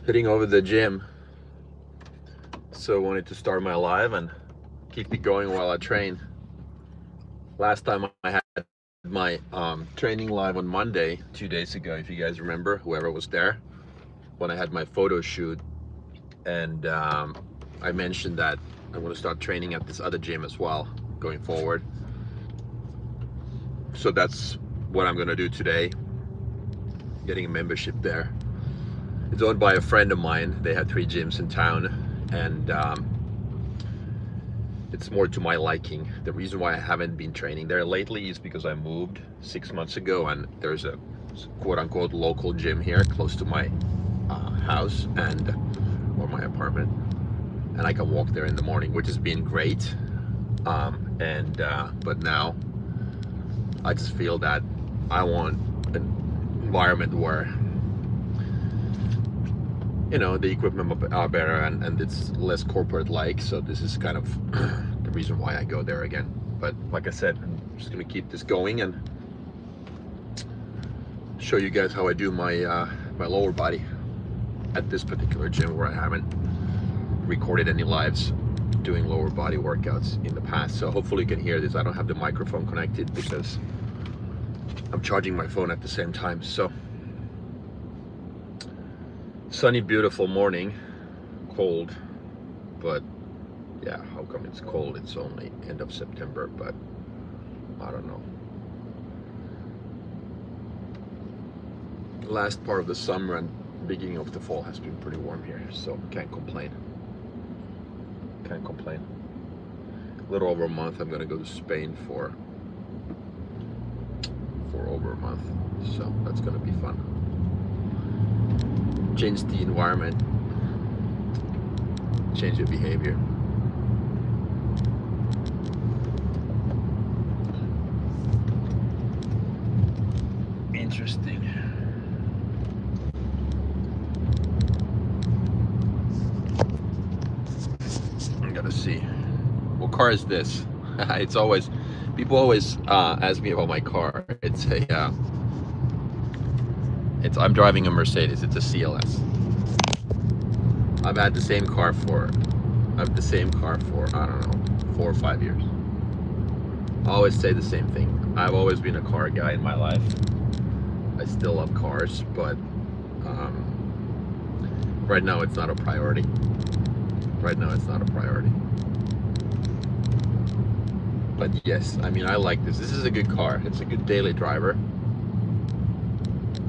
Heading over the gym, so I wanted to start my live and keep it going while I train. Last time I had my training live on Monday, 2 days ago, if you guys remember, whoever was there, when I had my photo shoot, and I mentioned that I want to start training at this other gym as well going forward. So that's what I'm gonna do today, getting a membership there. It's owned by a friend of mine. They have 3 gyms in town, and it's more to my liking. The reason why I haven't been training there lately is because I moved 6 months ago, and there's a quote-unquote local gym here close to my house or my apartment, and I can walk there in the morning, which has been great. But now I just feel that I want an environment where, you know, the equipment are better and it's less corporate like. So this is kind of the reason why I go there again. But like I said, I'm just gonna keep this going and show you guys how I do my my lower body at this particular gym, where I haven't recorded any lives doing lower body workouts in the past. So hopefully you can hear this. I don't have the microphone connected because I'm charging my phone at the same time. So sunny, beautiful morning, cold, but yeah, how come it's cold? It's only end of September, but I don't know. The last part of the summer and beginning of the fall has been pretty warm here, so can't complain. Can't complain. A little over a month. I'm gonna go to Spain for over a month, so that's gonna be fun. Change the environment, change your behavior. Interesting. I gotta see. What car is this? It's always, people always ask me about my car. It's a I'm driving a Mercedes. It's a CLS. I've had the same car for I don't know, 4 or 5 years. I always say the same thing. I've always been a car guy in my life. I still love cars, but right now it's not a priority. Right now it's not a priority. But yes, I mean, I like this. This is a good car. It's a good daily driver.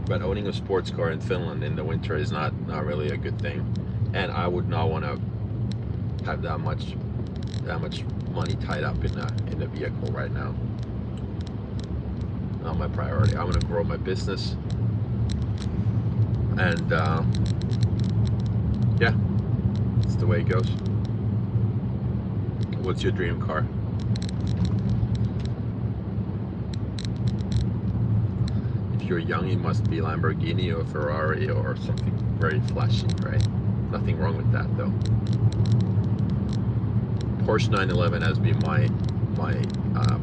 But owning a sports car in Finland in the winter is not really a good thing. And I would not want to have that much money tied up in the vehicle right now. Not my priority. I want to grow my business, and yeah, that's the way it goes. What's your dream car? If you're young, it must be Lamborghini or Ferrari or something very flashy, right? Nothing wrong with that though. Porsche 911 has been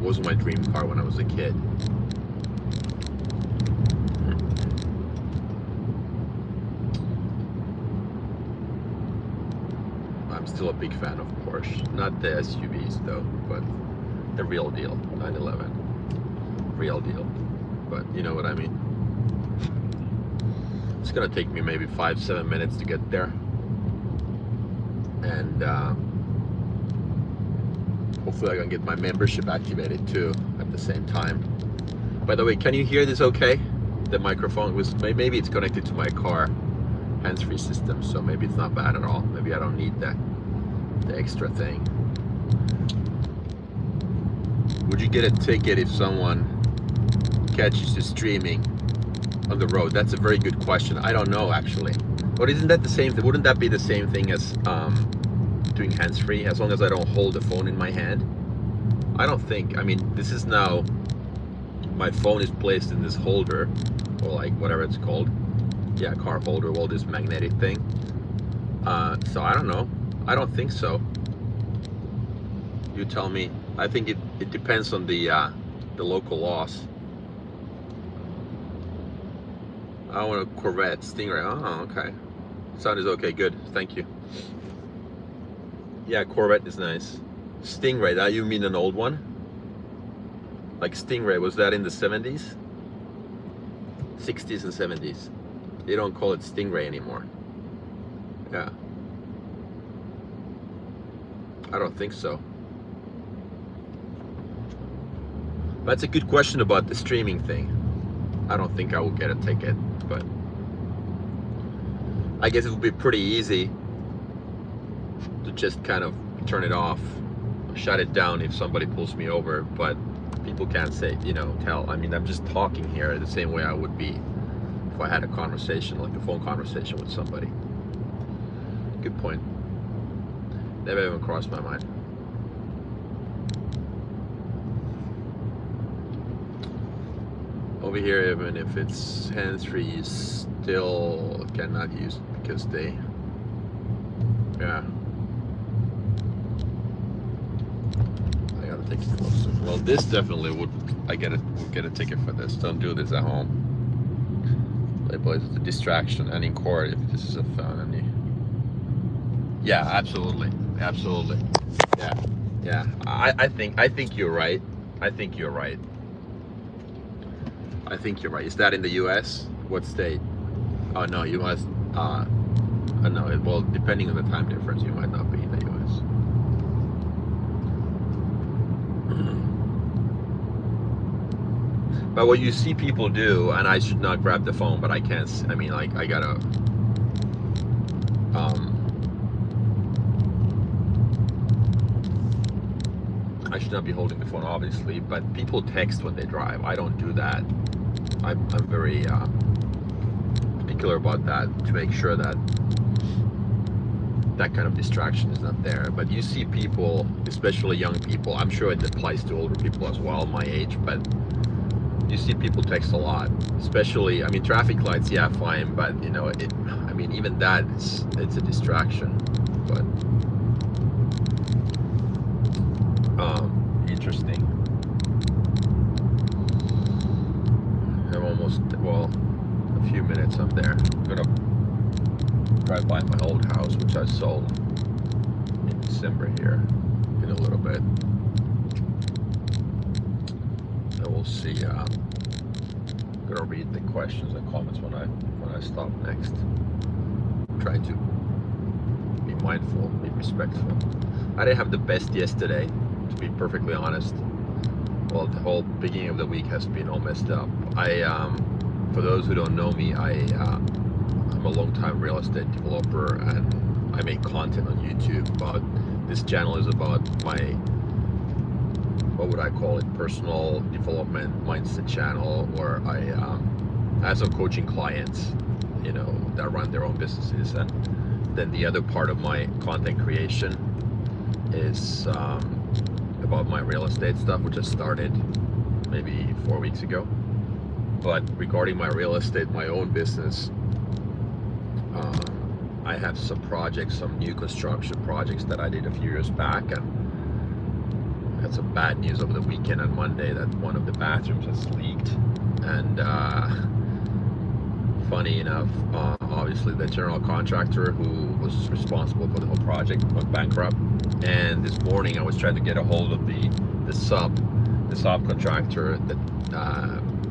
was my dream car when I was a kid. I'm still a big fan of Porsche. Not the SUVs though, but the real deal 911. Real deal. But you know what I mean. It's gonna take me maybe 5-7 minutes to get there, and hopefully I can get my membership activated too at the same time. By the way, can you hear this okay? The microphone was, maybe it's connected to my car hands-free system, so maybe it's not bad at all. Maybe I don't need the extra thing. Would you get a ticket if someone catches you streaming on the road? That's a very good question. I don't know actually. But isn't that the same thing? Wouldn't that be the same thing as doing hands-free, as long as I don't hold the phone in my hand? I don't think. I mean, this is now, my phone is placed in this holder, or like whatever it's called. Yeah, car holder, well, this magnetic thing. So I don't know. I don't think so. You tell me. I think it depends on the local laws. I want a Corvette Stingray. Oh, okay. Sound is okay, good, thank you. Yeah, Corvette is nice. Stingray, that you mean an old one? Like Stingray, was that in the 70s? 60s and 70s. They don't call it Stingray anymore. Yeah. I don't think so. That's a good question about the streaming thing. I don't think I will get a ticket, but I guess it would be pretty easy to just kind of turn it off, shut it down if somebody pulls me over, but people can't say, you know, tell. I mean, I'm just talking here the same way I would be if I had a conversation, like a phone conversation with somebody. Good point. Never even crossed my mind. Over here, even if it's hands-free, you still cannot use it because they, yeah. I gotta take it closer. Well, this definitely would, would get a ticket for this. Don't do this at home. Label it as a distraction and in court if this is a felony. Yeah, absolutely. Absolutely. Yeah. Yeah. I think you're right. I think you're right. I think you're right. Is that in the US? What state? Oh no, you must no, well, depending on the time difference, you might not be in the US. But what you see people do, and I should not grab the phone, but I can't, I mean, like, I gotta I should not be holding the phone, obviously, but people text when they drive. I don't do that. I'm very particular about that to make sure that that kind of distraction is not there. But you see people, especially young people, I'm sure it applies to older people as well, my age, but you see people text a lot, especially, I mean, traffic lights, yeah, fine, but you know, I mean, even that it's a distraction. But interesting. I'm almost, well, a few minutes I'm there. I'm gonna drive by my old house, which I sold in December here in a little bit. And we'll see. I'm gonna read the questions and comments when I stop next. Try to be mindful, be respectful. I didn't have the best yesterday, to be perfectly honest. Well, the whole beginning of the week has been all messed up. For those who don't know me, I'm a long-time real estate developer, and I make content on YouTube about, this channel is about my, what would I call it, personal development mindset channel, where I have some coaching clients, you know, that run their own businesses, and then the other part of my content creation is about my real estate stuff, which I started maybe 4 weeks ago. But regarding my real estate, my own business, I have some projects, some new construction projects that I did a few years back, and I had some bad news over the weekend on Monday that one of the bathrooms has leaked. And funny enough, obviously the general contractor who was responsible for the whole project went bankrupt. And this morning I was trying to get a hold of the subcontractor,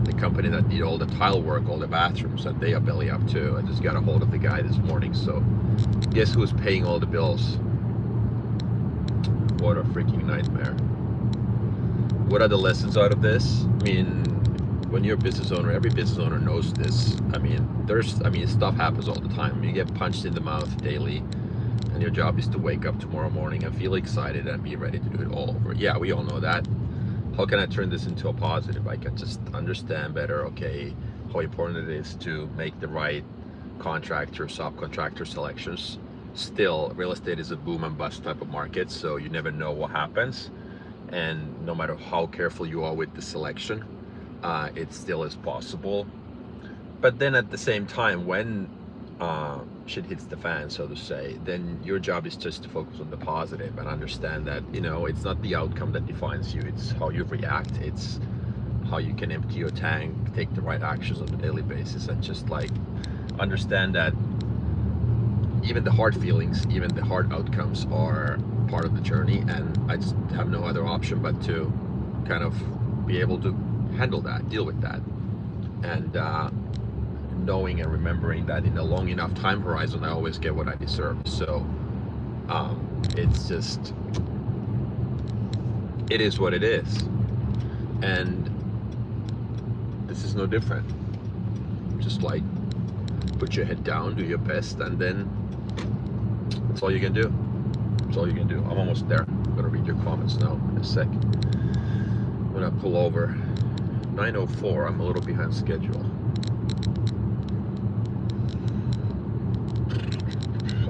the company that did all the tile work, all the bathrooms, and they are belly up too. I just got a hold of the guy this morning, so guess who's paying all the bills? What a freaking nightmare. What are the lessons out of this? I mean, when you're a business owner, every business owner knows this. I mean, stuff happens all the time. You get punched in the mouth daily, and your job is to wake up tomorrow morning and feel excited and be ready to do it all over. Yeah, we all know that. How can I turn this into a positive? I can just understand better, okay, how important it is to make the right contractor, subcontractor selections. Still, real estate is a boom and bust type of market, so you never know what happens. And no matter how careful you are with the selection, it still is possible. But then at the same time, when shit hits the fan, so to say, then your job is just to focus on the positive and understand that, you know, it's not the outcome that defines you, it's how you react, it's how you can empty your tank, take the right actions on a daily basis, and just like understand that even the hard feelings, even the hard outcomes are part of the journey, and I just have no other option but to kind of be able to handle that, deal with that, and knowing and remembering that in a long enough time horizon, I always get what I deserve. So it's just, it is what it is, and this is no different. Just like put your head down, do your best, and then that's all you can do. That's all you can do. I'm almost there. I'm gonna read your comments now in a sec. I'm gonna pull over. 9:04. I'm a little behind schedule.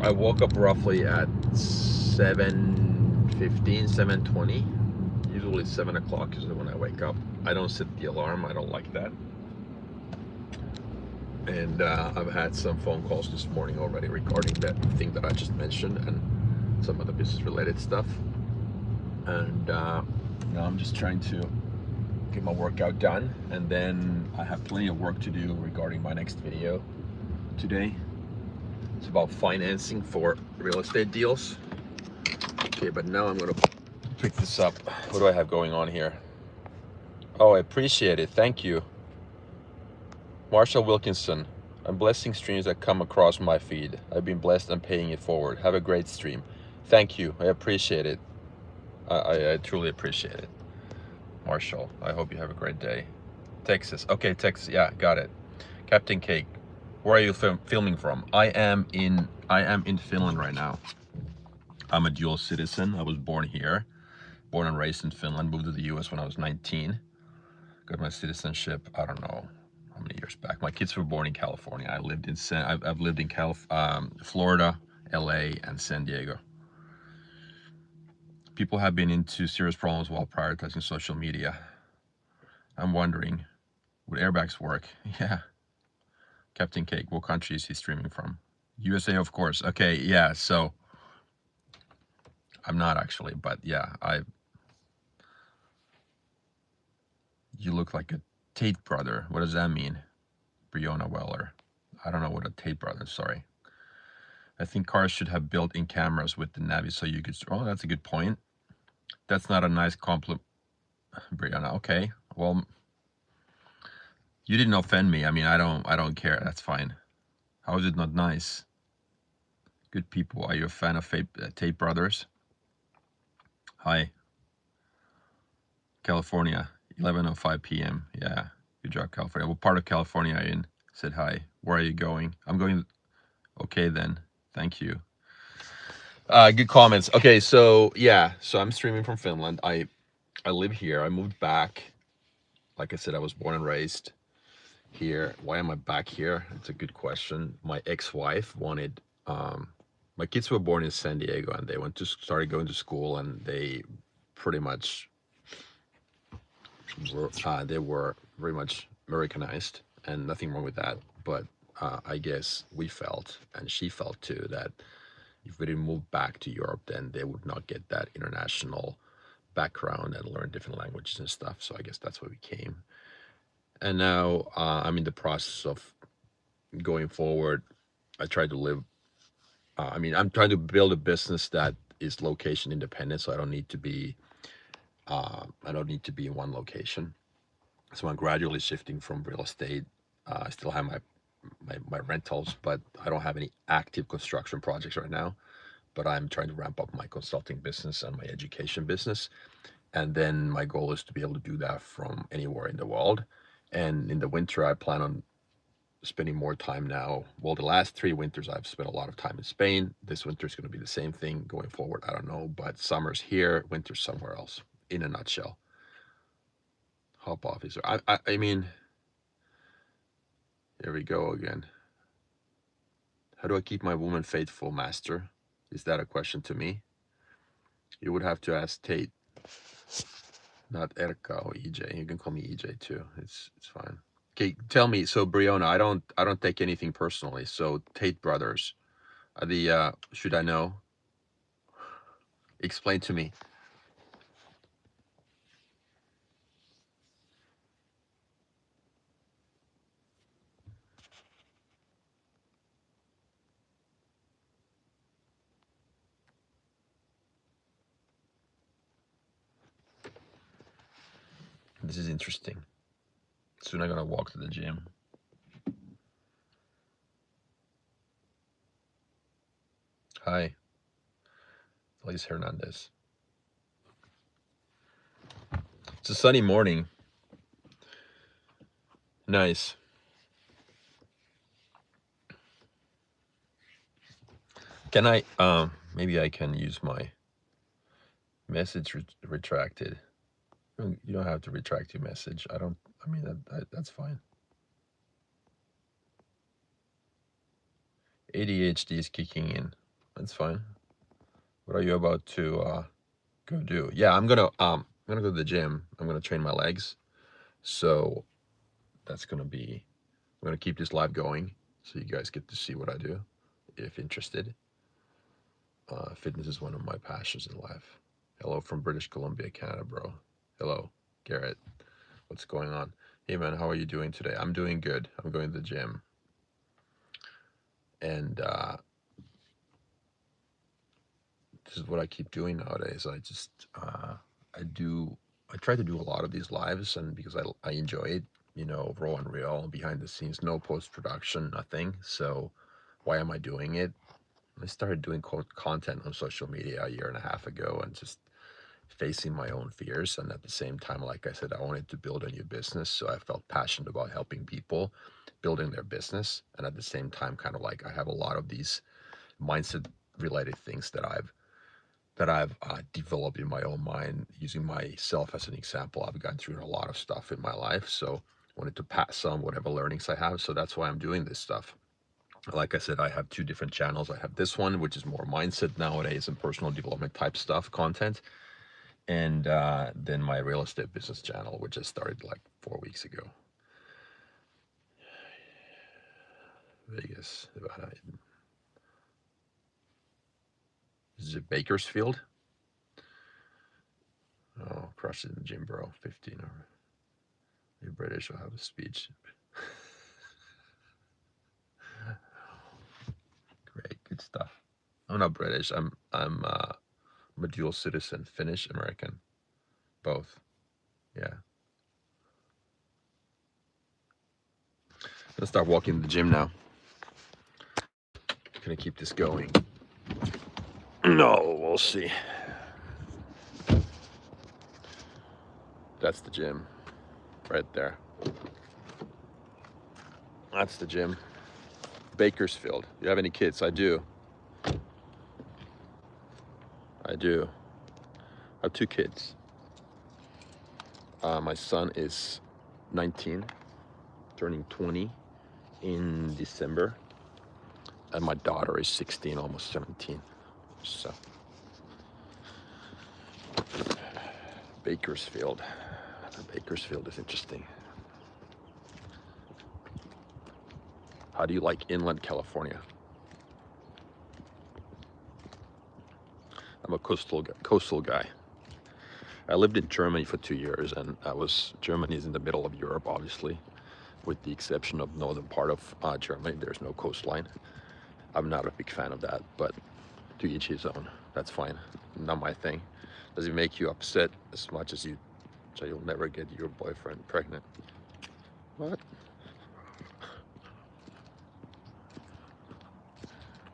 I woke up roughly at 7:15, 7:20. Usually 7 o'clock is when I wake up. I don't set the alarm. I don't like that. And I've had some phone calls this morning already regarding that thing that I just mentioned and some of the business related stuff. And now I'm just trying to get my workout done, and then I have plenty of work to do regarding my next video today. It's about financing for real estate deals. Okay, but now I'm gonna pick this up. What do I have going on here? Oh, I appreciate it. Thank you. Marshall Wilkinson. I'm blessing streams that come across my feed. I've been blessed and paying it forward. Have a great stream. Thank you. I appreciate it. I truly appreciate it. Marshall, I hope you have a great day. Texas. Okay, Texas. Yeah, got it. Captain Cake. Where are you filming from? I am in Finland right now. I'm a dual citizen. I was born here, born and raised in Finland. Moved to the U.S. when I was 19. Got my citizenship, I don't know how many years back. My kids were born in California. I've lived in Florida, LA, and San Diego. People have been into serious problems while prioritizing social media. I'm wondering, would airbags work? Yeah. Captain Cake, what country is he streaming from? USA, of course. Okay, yeah, so I'm not actually, but yeah, you look like a Tate brother. What does that mean? Breonna Weller. I don't know what a Tate brother is, sorry. I think cars should have built-in cameras with the Navi so you could, oh, that's a good point. That's not a nice compliment, Brianna. Okay, well, you didn't offend me. I mean, I don't care. That's fine. How is it not nice? Good people. Are you a fan of Tate Brothers? Hi. California, 11:05 p.m. Yeah, good job, California. What part of California are you in? Said hi. Where are you going? I'm going. Okay, then. Thank you. Good comments. Okay, so yeah, so I'm streaming from Finland. I live here. I moved back. Like I said, I was born and raised here. Why am I back here? It's a good question. My ex-wife wanted. My kids were born in San Diego, and they started going to school, and they pretty much they were very much Americanized, and nothing wrong with that. But I guess we felt, and she felt too, that if we didn't move back to Europe, then they would not get that international background and learn different languages and stuff. So I guess that's why we came. And now I'm in the process of going forward. I try to live. I'm trying to build a business that is location independent, so I don't need to be. I don't need to be in one location. So I'm gradually shifting from real estate. I still have my rentals, but I don't have any active construction projects right now. But I'm trying to ramp up my consulting business and my education business. And then my goal is to be able to do that from anywhere in the world. And in the winter, I plan on spending more time now. Well, the last 3 winters, I've spent a lot of time in Spain. This winter is going to be the same thing going forward. I don't know, but summer's here, winter's somewhere else, in a nutshell. Hop officer. I mean, here we go again. How do I keep my woman faithful, master? Is that a question to me? You would have to ask Tate, not Erka or EJ. You can call me EJ too. It's fine. Okay, tell me. So Brianna, I don't take anything personally. So Tate brothers, are the should I know? Explain to me. This is interesting. Soon I'm gonna walk to the gym. Hi, Luis Hernandez. It's a sunny morning. Nice. Can I, maybe I can use my message retracted. You don't have to retract your message. I mean, that's fine. ADHD is kicking in. That's fine. What are you about to go do? Yeah, I'm gonna go to the gym. I'm gonna train my legs. So that's gonna be, I'm gonna keep this live going so you guys get to see what I do if interested. Fitness is one of my passions in life. Hello from British Columbia, Canada, bro. Hello, Garrett. What's going on? Hey man, how are you doing today? I'm doing good. I'm going to the gym. And this is what I keep doing nowadays. I just I try to do a lot of these lives, and because I enjoy it, you know, raw and real, behind the scenes, no post-production, nothing. So why am I doing it? I started doing content on social media a year and a half ago, and just facing my own fears. And at the same time, like I said, I wanted to build a new business. So I felt passionate about helping people building their business. And at the same time, kind of like I have a lot of these mindset related things that I've developed in my own mind, using myself as an example. I've gone through a lot of stuff in my life. So I wanted to pass on whatever learnings I have. So that's why I'm doing this stuff. Like I said, I have two different channels. I have this one, which is more mindset nowadays and personal development type stuff, content. And then my real estate business channel, which I started like 4 weeks ago. Vegas. Is it Bakersfield? Oh, crush it in the gym, bro. 15 or you're British, I'll have a speech. Great, good stuff. I'm not British. I'm a dual citizen, Finnish American, both. Yeah. I'm gonna start walking to the gym now. Gonna keep this going. No, we'll see. That's the gym, right there. That's the gym. Bakersfield. You have any kids? I do. I do. I have 2 kids. My son is 19, turning 20 in December. And my daughter is 16, almost 17. So, Bakersfield. Bakersfield is interesting. How do you like inland California? I'm a coastal guy. I lived in Germany for 2 years, and Germany is in the middle of Europe, obviously, with the exception of northern part of Germany. There's no coastline. I'm not a big fan of that, but to each his own. That's fine. Not my thing. Does it make you upset as much as so you'll never get your boyfriend pregnant? What?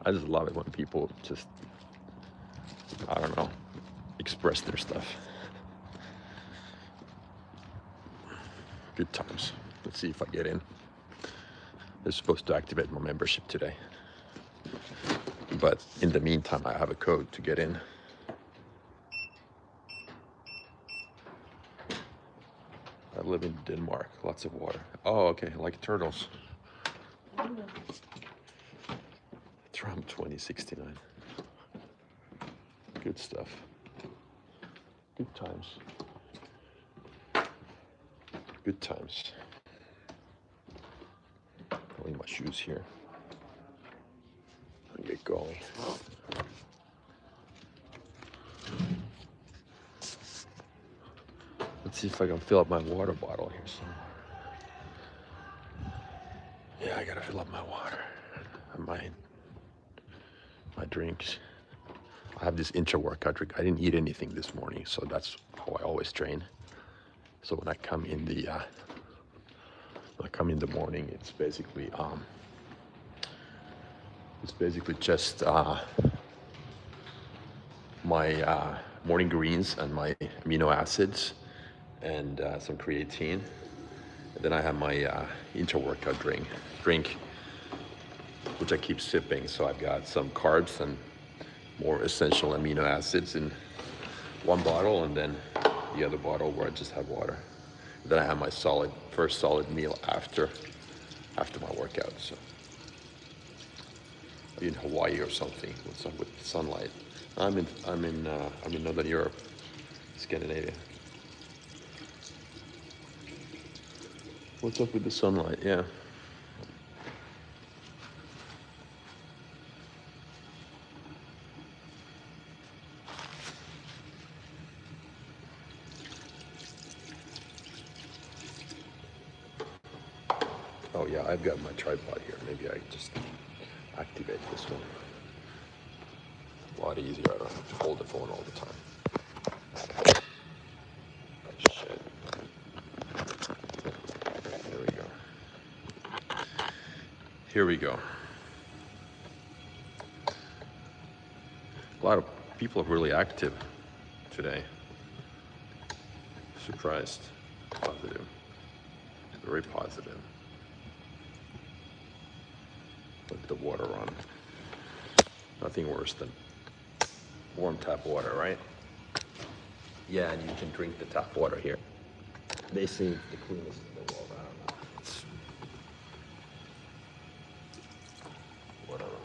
I just love it when people just, I don't know, express their stuff. Good times. Let's see if I get in. They're supposed to activate my membership today. But in the meantime, I have a code to get in. I live in Denmark. Lots of water. Oh, okay. Like turtles. Trump 2069. Good stuff. Good times. Good times. I'll leave my shoes here. And get going. Let's see if I can fill up my water bottle here somewhere. Yeah, I gotta fill up my water. My drinks. I have this intra-workout drink. I didn't eat anything this morning, so that's how I always train. So when I come in the morning, it's basically just my morning greens and my amino acids and some creatine. And then I have my intra-workout drink, which I keep sipping. So I've got some carbs and more essential amino acids in one bottle, and then the other bottle where I just have water. Then I have my first solid meal after my workout. So in Hawaii or something with sunlight. I'm in Northern Europe, Scandinavia. What's up with the sunlight? Yeah. Oh yeah, I've got my tripod here. Maybe I just activate this one. A lot easier. I don't have to hold the phone all the time. Shit. There we go. Here we go. A lot of people are really active today. Surprised. Positive. Very positive. Put the water on. Nothing worse than warm tap water, right? Yeah, and you can drink the tap water here. They say it's the cleanest in the world. I don't know. It's whatever.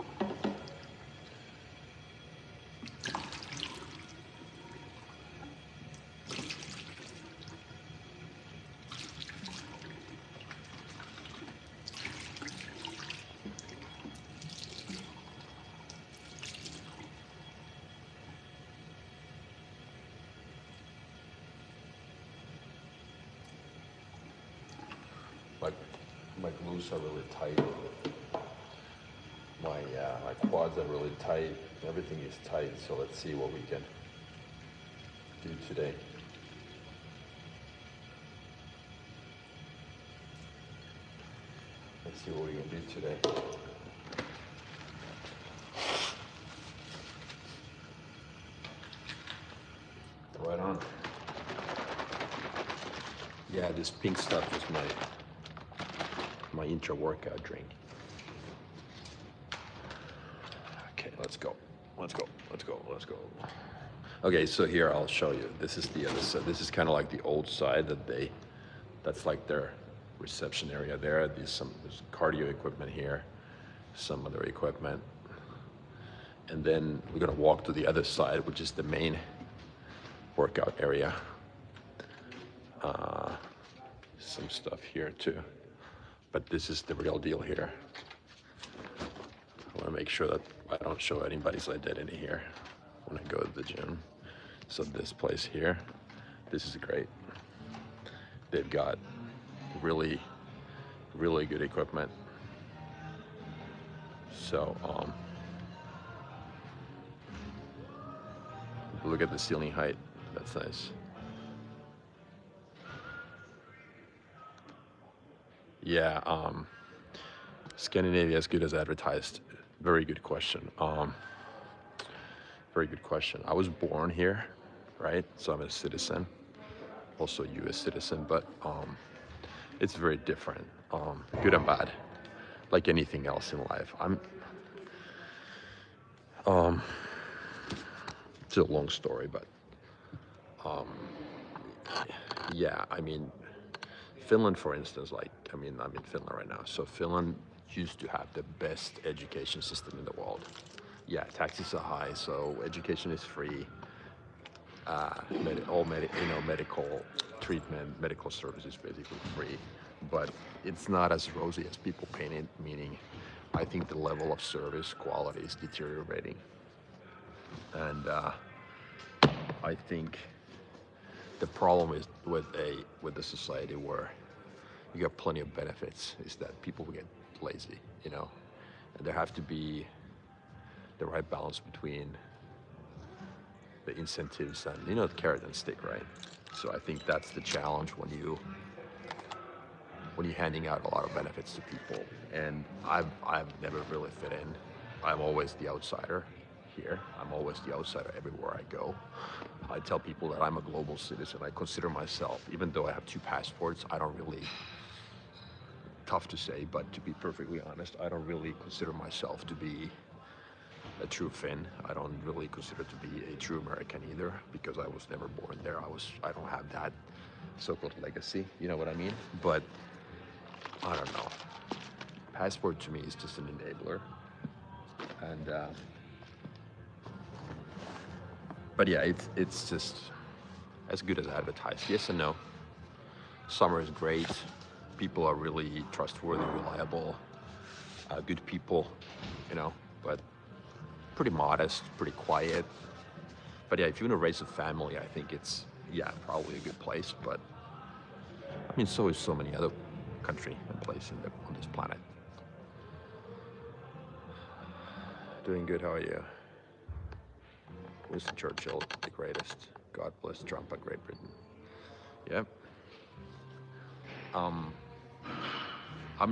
My glutes are really tight. My quads are really tight. Everything is tight. So let's see what we can do today. Let's see what we can do today. Right on. Yeah, this pink stuff is my intra-workout drink. Okay, let's go. Okay, so here I'll show you. This is the other side. This is kind of like the old side that's like their reception area there. There's cardio equipment here, some other equipment. And then we're gonna walk to the other side, which is the main workout area. Some stuff here too. But this is the real deal here. I want to make sure that I don't show anybody's identity here when I go to the gym. So this place here, this is great. They've got really, really good equipment. So look at the ceiling height. That's nice. Yeah, Scandinavia as good as advertised. Very good question. Very good question. I was born here, right? So I'm a citizen, also a U.S. citizen, but it's very different, good and bad, like anything else in life. It's a long story, but yeah, I mean, Finland, for instance, I'm in Finland right now. So Finland used to have the best education system in the world. Yeah, taxes are high, so education is free. Medical treatment, medical services basically free. But it's not as rosy as people paint it, meaning I think the level of service quality is deteriorating. And I think the problem is with the society where you get plenty of benefits is that people get lazy, you know, and there have to be the right balance between the incentives and the carrot and stick, right? So I think that's the challenge when you're handing out a lot of benefits to people. And I've never really fit in. I'm always the outsider here. I'm always the outsider everywhere I go. I tell people that I'm a global citizen. I consider myself, even though I have 2 passports, I don't really, tough to say, but to be perfectly honest, I don't really consider myself to be a true Finn. I don't really consider to be a true American either, because I was never born there. I don't have that so-called legacy, you know what I mean? But I don't know. Passport to me is just an enabler. And but yeah, it's just as good as advertised. Yes and no. Summer is great. People are really trustworthy, reliable, good people, but pretty modest, pretty quiet. But yeah, if you want to raise a family, I think it's, probably a good place. But I mean, so is so many other country and place on this planet. Doing good, how are you? Winston Churchill, the greatest. God bless Trump and Great Britain. Yep. I'm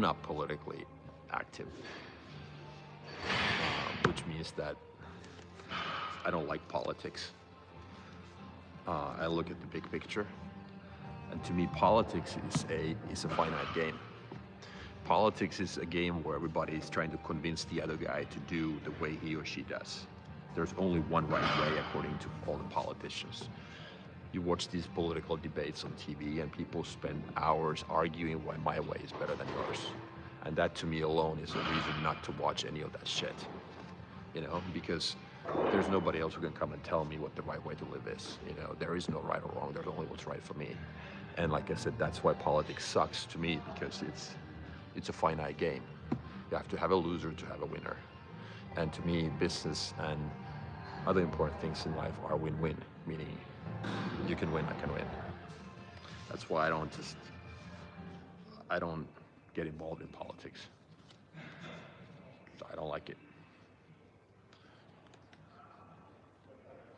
not politically active, which means that I don't like politics. I look at the big picture, and to me, politics is a finite game. Politics is a game where everybody is trying to convince the other guy to do the way he or she does. There's only one right way, according to all the politicians. You watch these political debates on TV, and people spend hours arguing why my way is better than yours. And that, to me alone, is a reason not to watch any of that shit. Because there's nobody else who can come and tell me what the right way to live is. There is no right or wrong. There's only what's right for me. And like I said, that's why politics sucks to me, because it's a finite game. You have to have a loser to have a winner. And to me, business and other important things in life are win-win, meaning you can win, I can win. That's why I don't get involved in politics. I don't like it.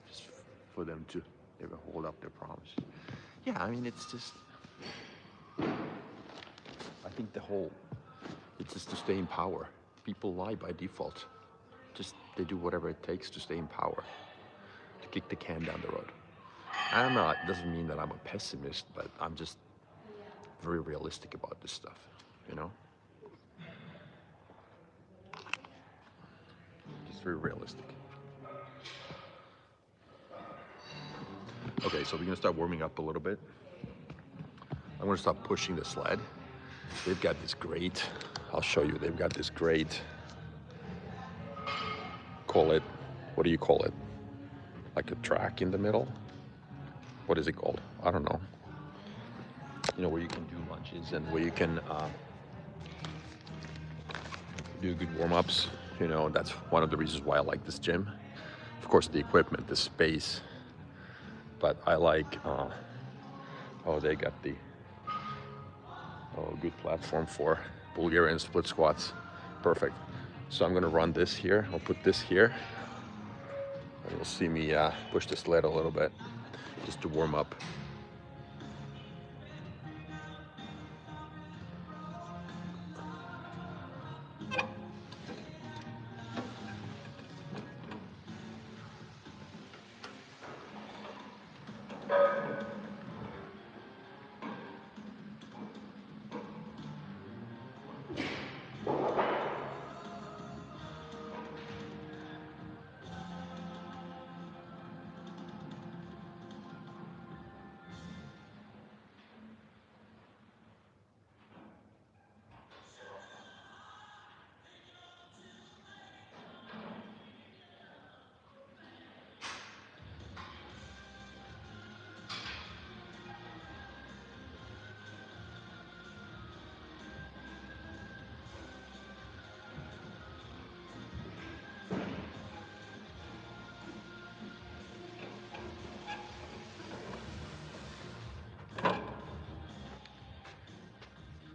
Just for them to never hold up their promise. Yeah, I mean, it's just, I think it's just to stay in power. People lie by default. They do whatever it takes to stay in power, to kick the can down the road. Doesn't mean that I'm a pessimist, but I'm just very realistic about this stuff, Just very realistic. Okay, so we're gonna start warming up a little bit. I'm gonna start pushing the sled. They've got this great, I'll show you, they've got this great, what do you call it? Like a track in the middle? What is it called? I don't know. Where you can do lunges and where you can do good warm-ups. That's one of the reasons why I like this gym. Of course, the equipment, the space. But I like, they got the good platform for Bulgarian split squats. Perfect. So I'm gonna run this here. I'll put this here. And you'll see me push the sled a little bit just to warm up.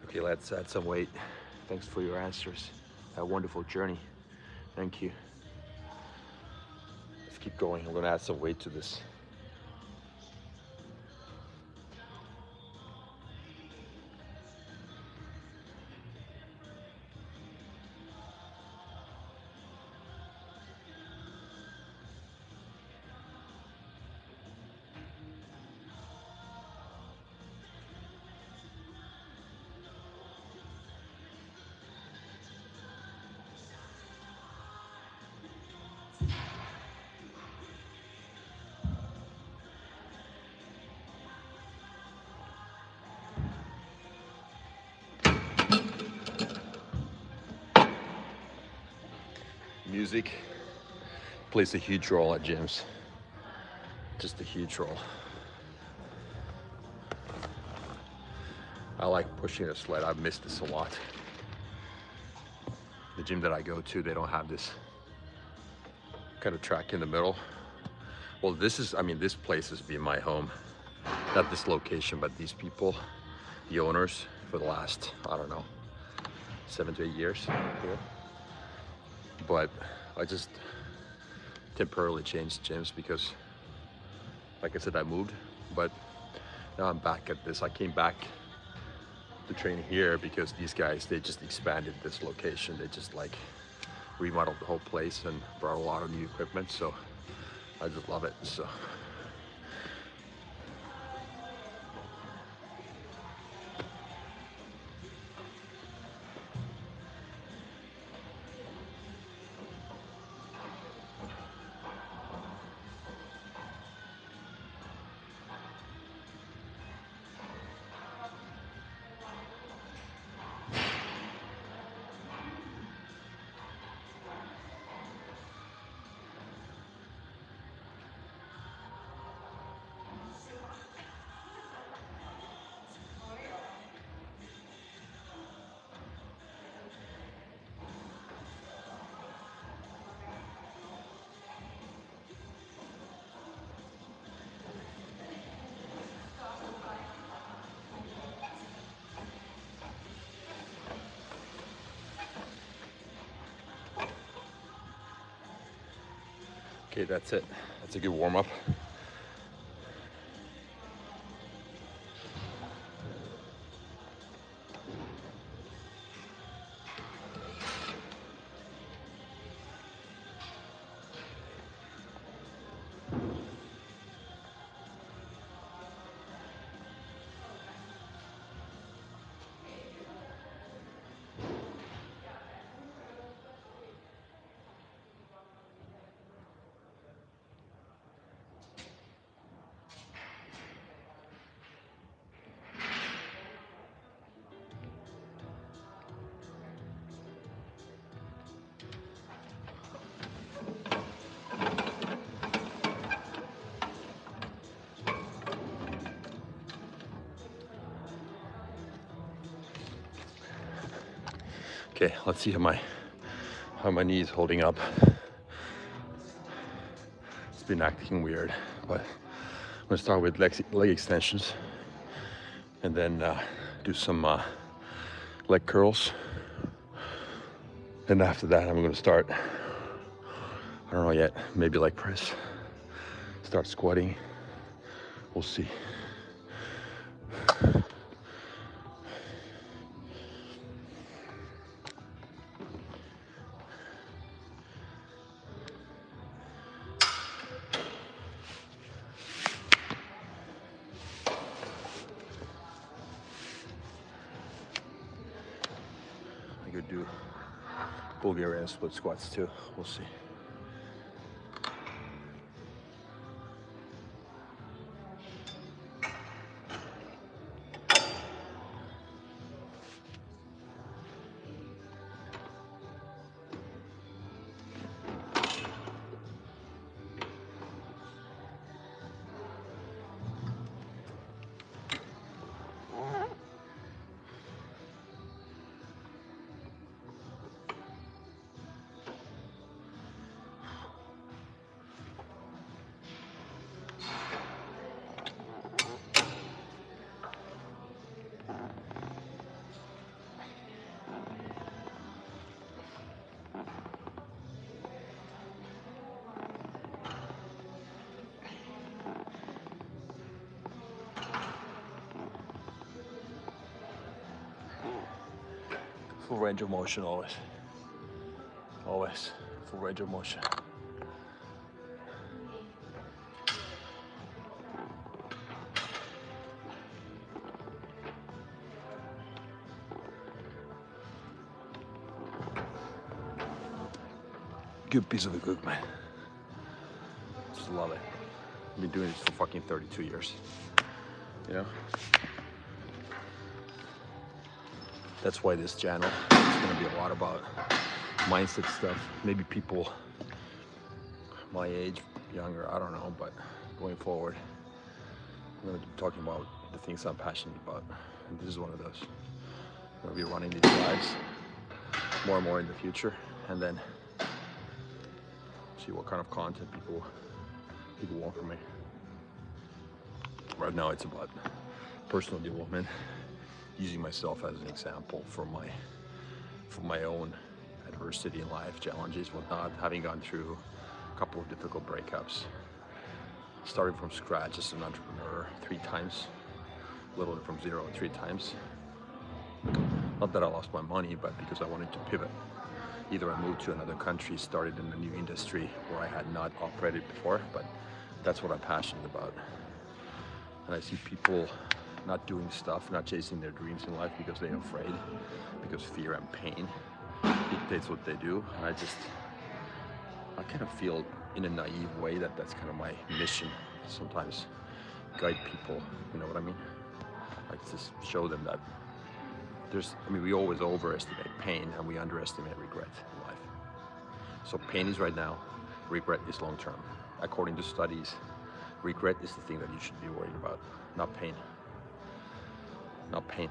Okay, let's add some weight. Thanks for your answers. A wonderful journey. Thank you. keep going. I'm gonna add some weight to this. Music plays a huge role at gyms. Just a huge role. I like pushing a sled. I've missed this a lot. The gym that I go to, they don't have this kind of track in the middle. Well, this is, I mean, this place has been my home. Not this location, but these people, the owners, for the last, I don't know, 7 to 8 years here. But I just temporarily changed gyms because, like I said, I moved. But now I'm back at this. I came back to train here because these guys, they just expanded this location. They just like remodeled the whole place and brought a lot of new equipment. So I just love it. So. Okay, that's it. That's a good warm-up. Okay, let's see how my knee is holding up. It's been acting weird, but I'm gonna start with leg extensions and then do some leg curls. And after that, I'm gonna start, I don't know yet, maybe leg press, start squatting. We'll see. I could do Bulgarian split squats too. We'll see. Full range of motion always. Always full range of motion. Good piece of equipment. Just love it. I've been doing this for fucking 32 years. You know? That's why this channel is gonna be a lot about mindset stuff. Maybe people my age, younger, I don't know, but going forward, I'm gonna be talking about the things I'm passionate about. And this is one of those. I'm gonna be running these lives more and more in the future, and then see what kind of content people want from me. Right now it's about personal development, using myself as an example for my own adversity in life, challenges, whatnot, having gone through a couple of difficult breakups, starting from scratch as an entrepreneur 3 times, literally from 0 3 times. Not that I lost my money, but because I wanted to pivot. Either I moved to another country, started in a new industry where I had not operated before, but that's what I'm passionate about. And I see people not doing stuff, not chasing their dreams in life because they're afraid, because fear and pain dictates what they do. And I kind of feel in a naive way that that's kind of my mission. Sometimes guide people, you know what I mean? Like just show them that we always overestimate pain and we underestimate regret in life. So pain is right now, regret is long term. According to studies, regret is the thing that you should be worried about, not pain. Not pain.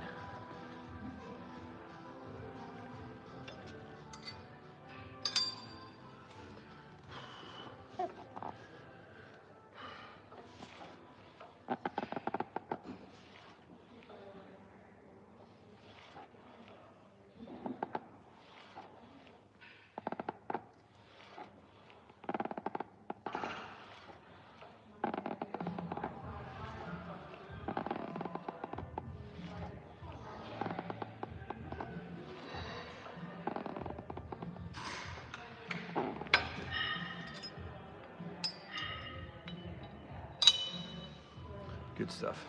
Good stuff.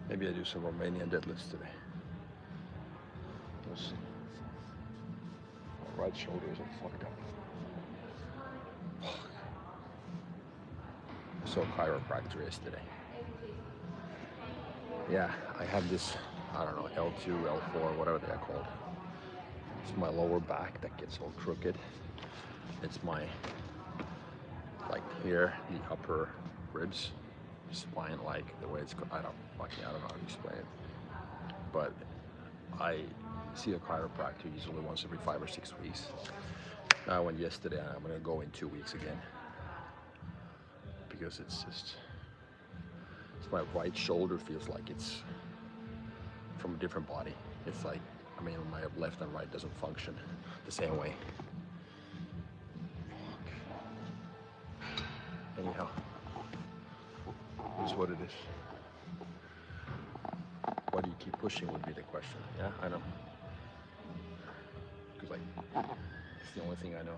Maybe I do some Romanian deadlifts today. We'll see. My right shoulder is all fucked up. I saw a chiropractor yesterday. Yeah, I have this, I don't know, L2, L4, whatever they are called. It's my lower back that gets all crooked. It's my, like here, the upper ribs, spine, like the way it's, I don't know how to explain it. But I see a chiropractor usually once every 5 or 6 weeks. I went yesterday and I'm gonna go in 2 weeks again. Because it's my right shoulder feels like it's from a different body. It's like, I mean, my left and right doesn't function the same way. Anyhow, here's what it is. Why do you keep pushing would be the question. Yeah, I know. Because like, it's the only thing I know.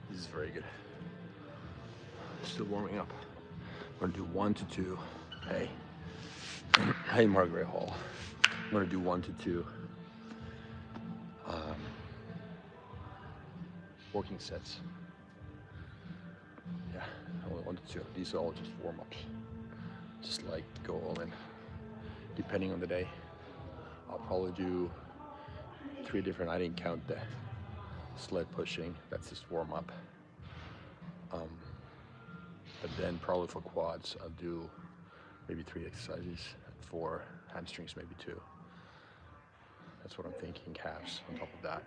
This is very good. Still warming up. I'm gonna do 1 to 2. Hey. Hey, Margaret Hall. I'm gonna do 1 to 2 working sets. Yeah. only 1 to 2. These are all just warm-ups. Just like go all in. Depending on the day, I'll probably do 3 different, I didn't count the sled pushing, that's just warm-up. But then probably for quads, I'll do maybe 3 exercises. For hamstrings, maybe 2. That's what I'm thinking. Calves on top of that.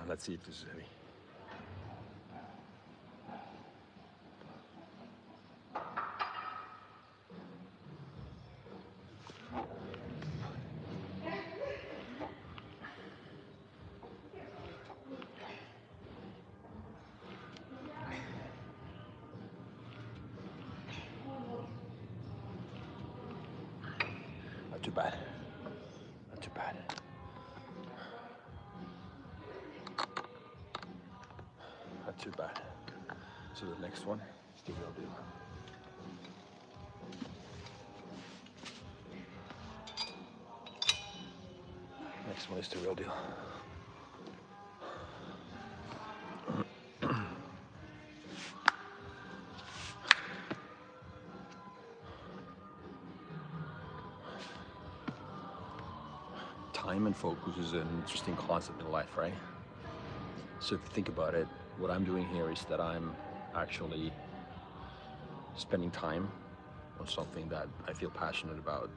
Let's see if this is heavy. Not too bad. Not too bad. Not too bad. So the next one is the real deal. Next one is the real deal. Time and focus is an interesting concept in life, right? So if you think about it, what I'm doing here is that I'm actually spending time on something that I feel passionate about.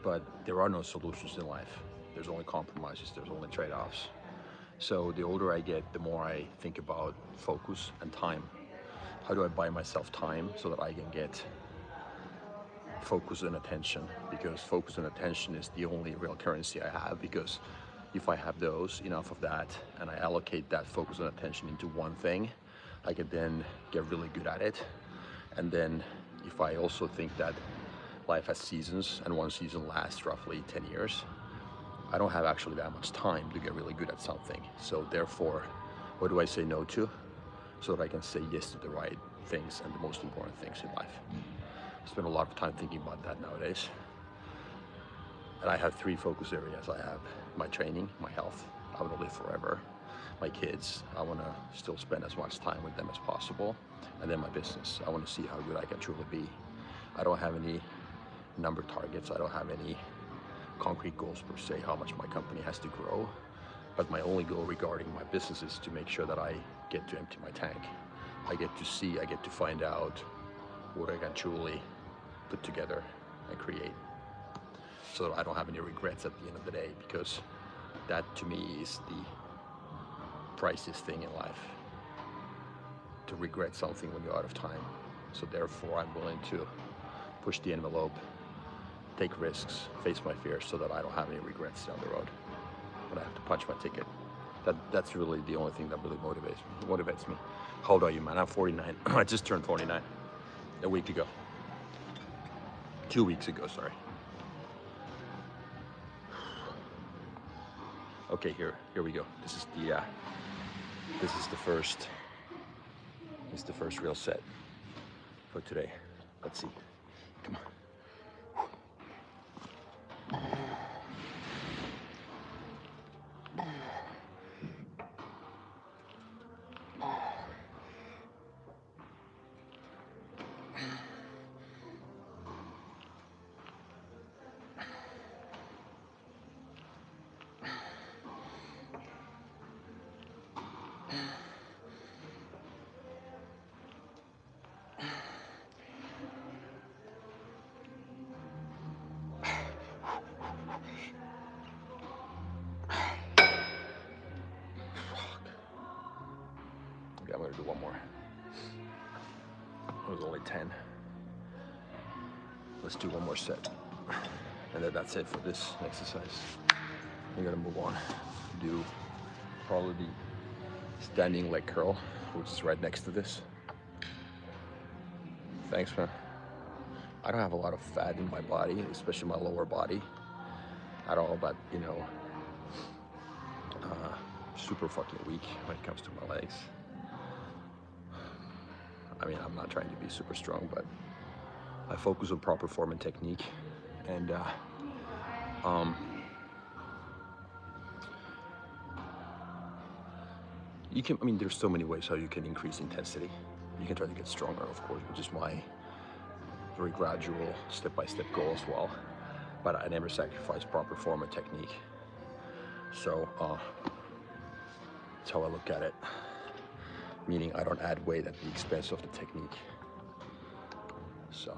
But there are no solutions in life. There's only compromises, there's only trade-offs. So the older I get, the more I think about focus and time. How do I buy myself time so that I can get focus and attention? Because focus and attention is the only real currency I have, because if I have those, enough of that, and I allocate that focus and attention into one thing, I can then get really good at it. And then if I also think that life has seasons and one season lasts roughly 10 years, I don't have actually that much time to get really good at something. So therefore, what do I say no to? So that I can say yes to the right things and the most important things in life. I spend a lot of time thinking about that nowadays. And I have 3 focus areas. I have my training, my health, I want to live forever. My kids, I want to still spend as much time with them as possible. And then my business, I want to see how good I can truly be. I don't have any number targets. I don't have any concrete goals per se, how much my company has to grow. But my only goal regarding my business is to make sure that I get to empty my tank. I get to see, I get to find out what I can truly put together and create, so that I don't have any regrets at the end of the day, because that to me is the priciest thing in life, to regret something when you're out of time. So therefore I'm willing to push the envelope, take risks, face my fears, so that I don't have any regrets down the road when I have to punch my ticket. That's really the only thing that really motivates me. How old are you, man? I'm 49. I just turned 49 a week ago. 2 weeks ago, sorry. Okay, here we go. This is the first real set for today. Let's see. Come on. Okay, I'm gonna do one more. It was only 10. Let's do one more set. And then that's it for this exercise. We're gonna move on. Do probably the standing leg curl, which is right next to this. Thanks, man. I don't have a lot of fat in my body, especially my lower body at all, but you know, super fucking weak when it comes to my legs. I mean, I'm not trying to be super strong, but I focus on proper form and technique, and you can, I mean, there's so many ways how you can increase intensity. You can try to get stronger, of course, which is my very gradual, step-by-step goal as well. But I never sacrifice proper form and technique. So that's how I look at it. Meaning I don't add weight at the expense of the technique. So.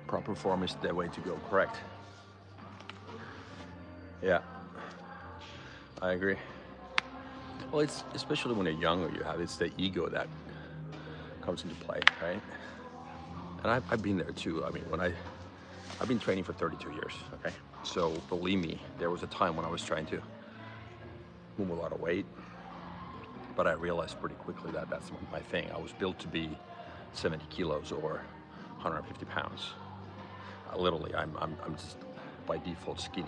Proper form is the way to go, correct? Yeah, I agree. Well, it's especially when you're younger, it's the ego that comes into play, right? And I've been there too. I mean, I've been training for 32 years, okay? So believe me, there was a time when I was trying to move a lot of weight, but I realized pretty quickly that that's not my thing. I was built to be 70 kilos or 150 pounds. Literally, I'm just by default skinny,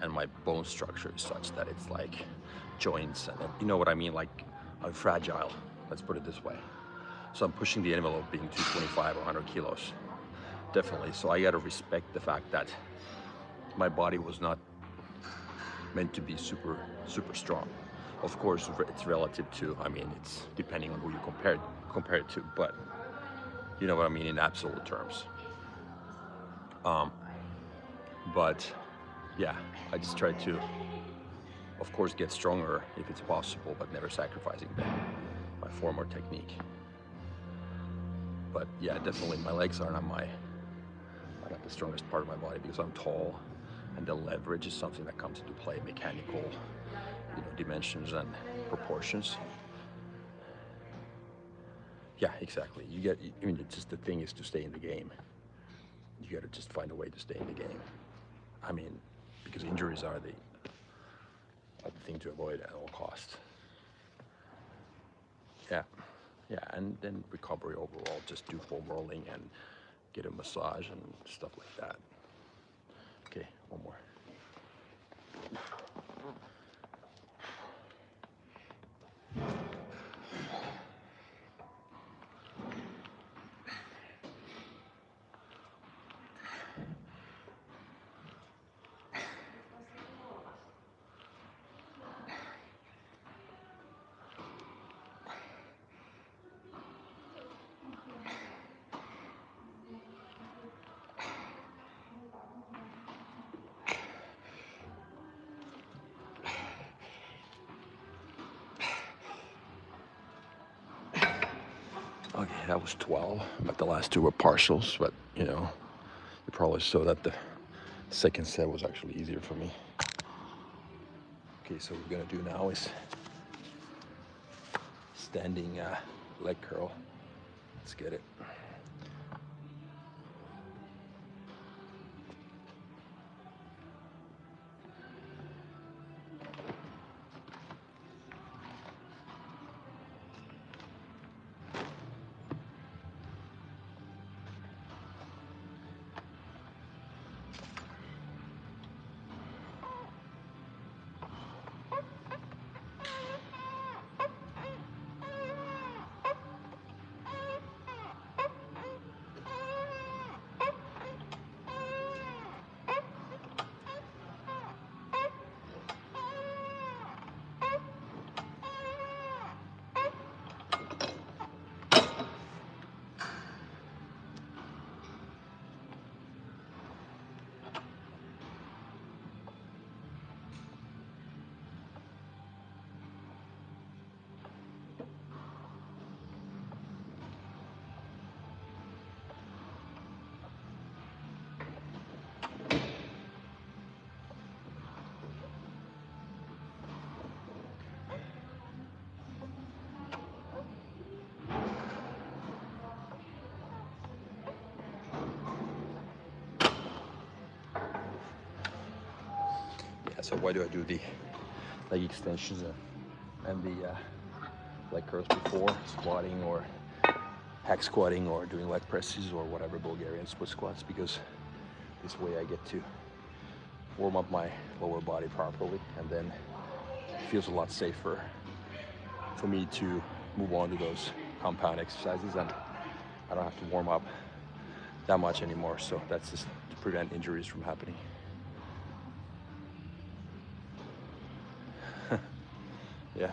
and my bone structure is such that it's like joints, and you know what I mean, like I'm fragile, let's put it this way. So I'm pushing the envelope being 225 or 100 kilos, definitely. So I gotta respect the fact that my body was not meant to be super strong. Of course, it's relative to, I mean, it's depending on who you compare it to, but you know what I mean in absolute terms. But yeah, I just try to, of course, get stronger if it's possible, but never sacrificing my form or technique. But yeah, definitely my legs are not the strongest part of my body because I'm tall, and the leverage is something that comes into play, mechanical, you know, dimensions and proportions. Yeah, exactly. I mean, it's just the thing is to stay in the game. You got to just find a way to stay in the game. I mean, because injuries are the thing to avoid at all costs. Yeah, and then recovery overall, just do foam rolling and get a massage and stuff like that. Okay, one more. Okay, that was 12, but the last two were partials, but you know, you probably saw that the second set was actually easier for me. Okay, so what we're gonna do now is standing leg curl. Let's get it. So why do I do the leg extensions and the leg curls before squatting or hack squatting or doing leg presses or whatever Bulgarian split squats? Because this way I get to warm up my lower body properly, and then it feels a lot safer for me to move on to those compound exercises, and I don't have to warm up that much anymore. So that's just to prevent injuries from happening. Yeah.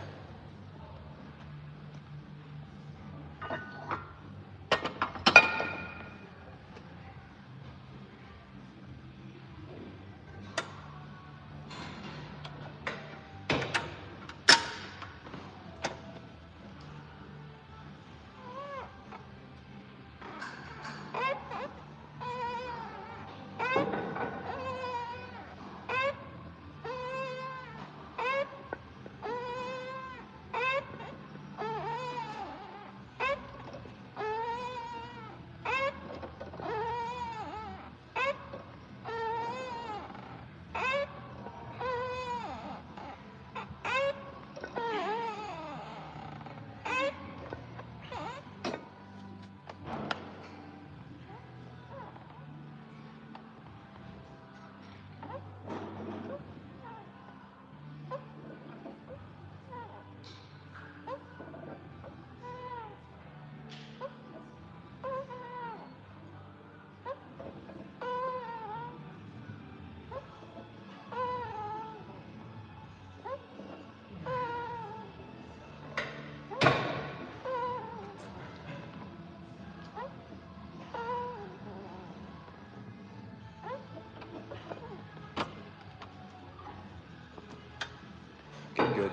Okay, good.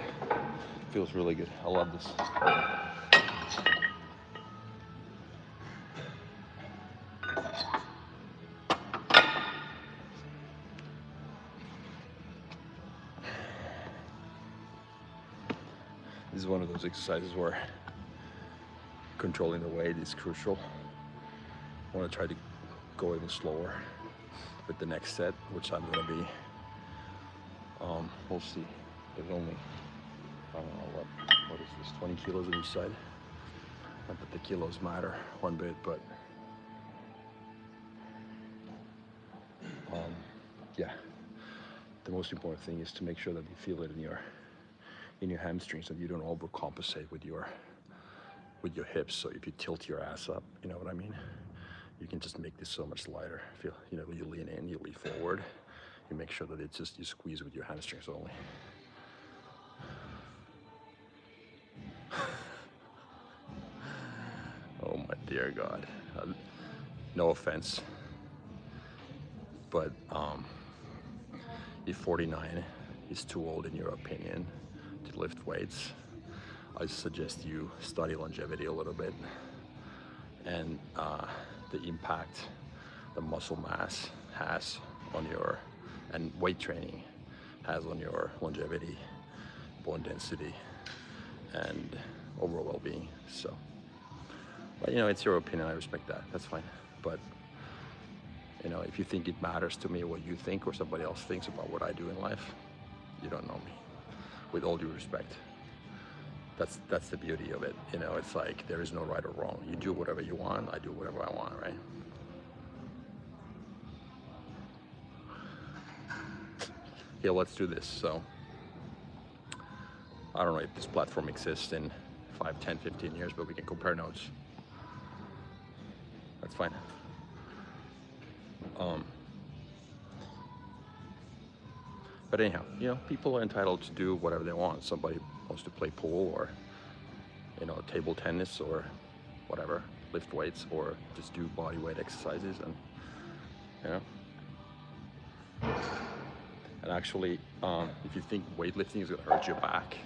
Feels really good. I love this. This is one of those exercises where controlling the weight is crucial. I want to try to go even slower with the next set, which I'm going to be, we'll see. There's only, I don't know, what is this, 20 kilos on each side? Not that the kilos matter one bit, but yeah. The most important thing is to make sure that you feel it in your hamstrings, that you don't overcompensate with your hips. So if you tilt your ass up, you know what I mean? You can just make this so much lighter. Feel, you know, you lean in, you lean forward, you make sure that it's just, you squeeze with your hamstrings only. Oh my dear God. No offense, but if 49 is too old in your opinion to lift weights, I suggest you study longevity a little bit and the impact the muscle mass has on your, and weight training has on your longevity, bone density, and overall well-being. So, but you know, it's your opinion, I respect that, that's fine. But you know, if you think it matters to me what you think or somebody else thinks about what I do in life, you don't know me. With all due respect. That's the beauty of it. You know, it's like there is no right or wrong. You do whatever you want, I do whatever I want, right? Yeah, let's do this. So, I don't know if this platform exists in 5, 10, 15 years, but we can compare notes. That's fine. But anyhow, you know, people are entitled to do whatever they want. Somebody wants to play pool or, you know, table tennis or whatever, lift weights or just do body weight exercises, and you know. And actually, if you think weightlifting is gonna hurt your back,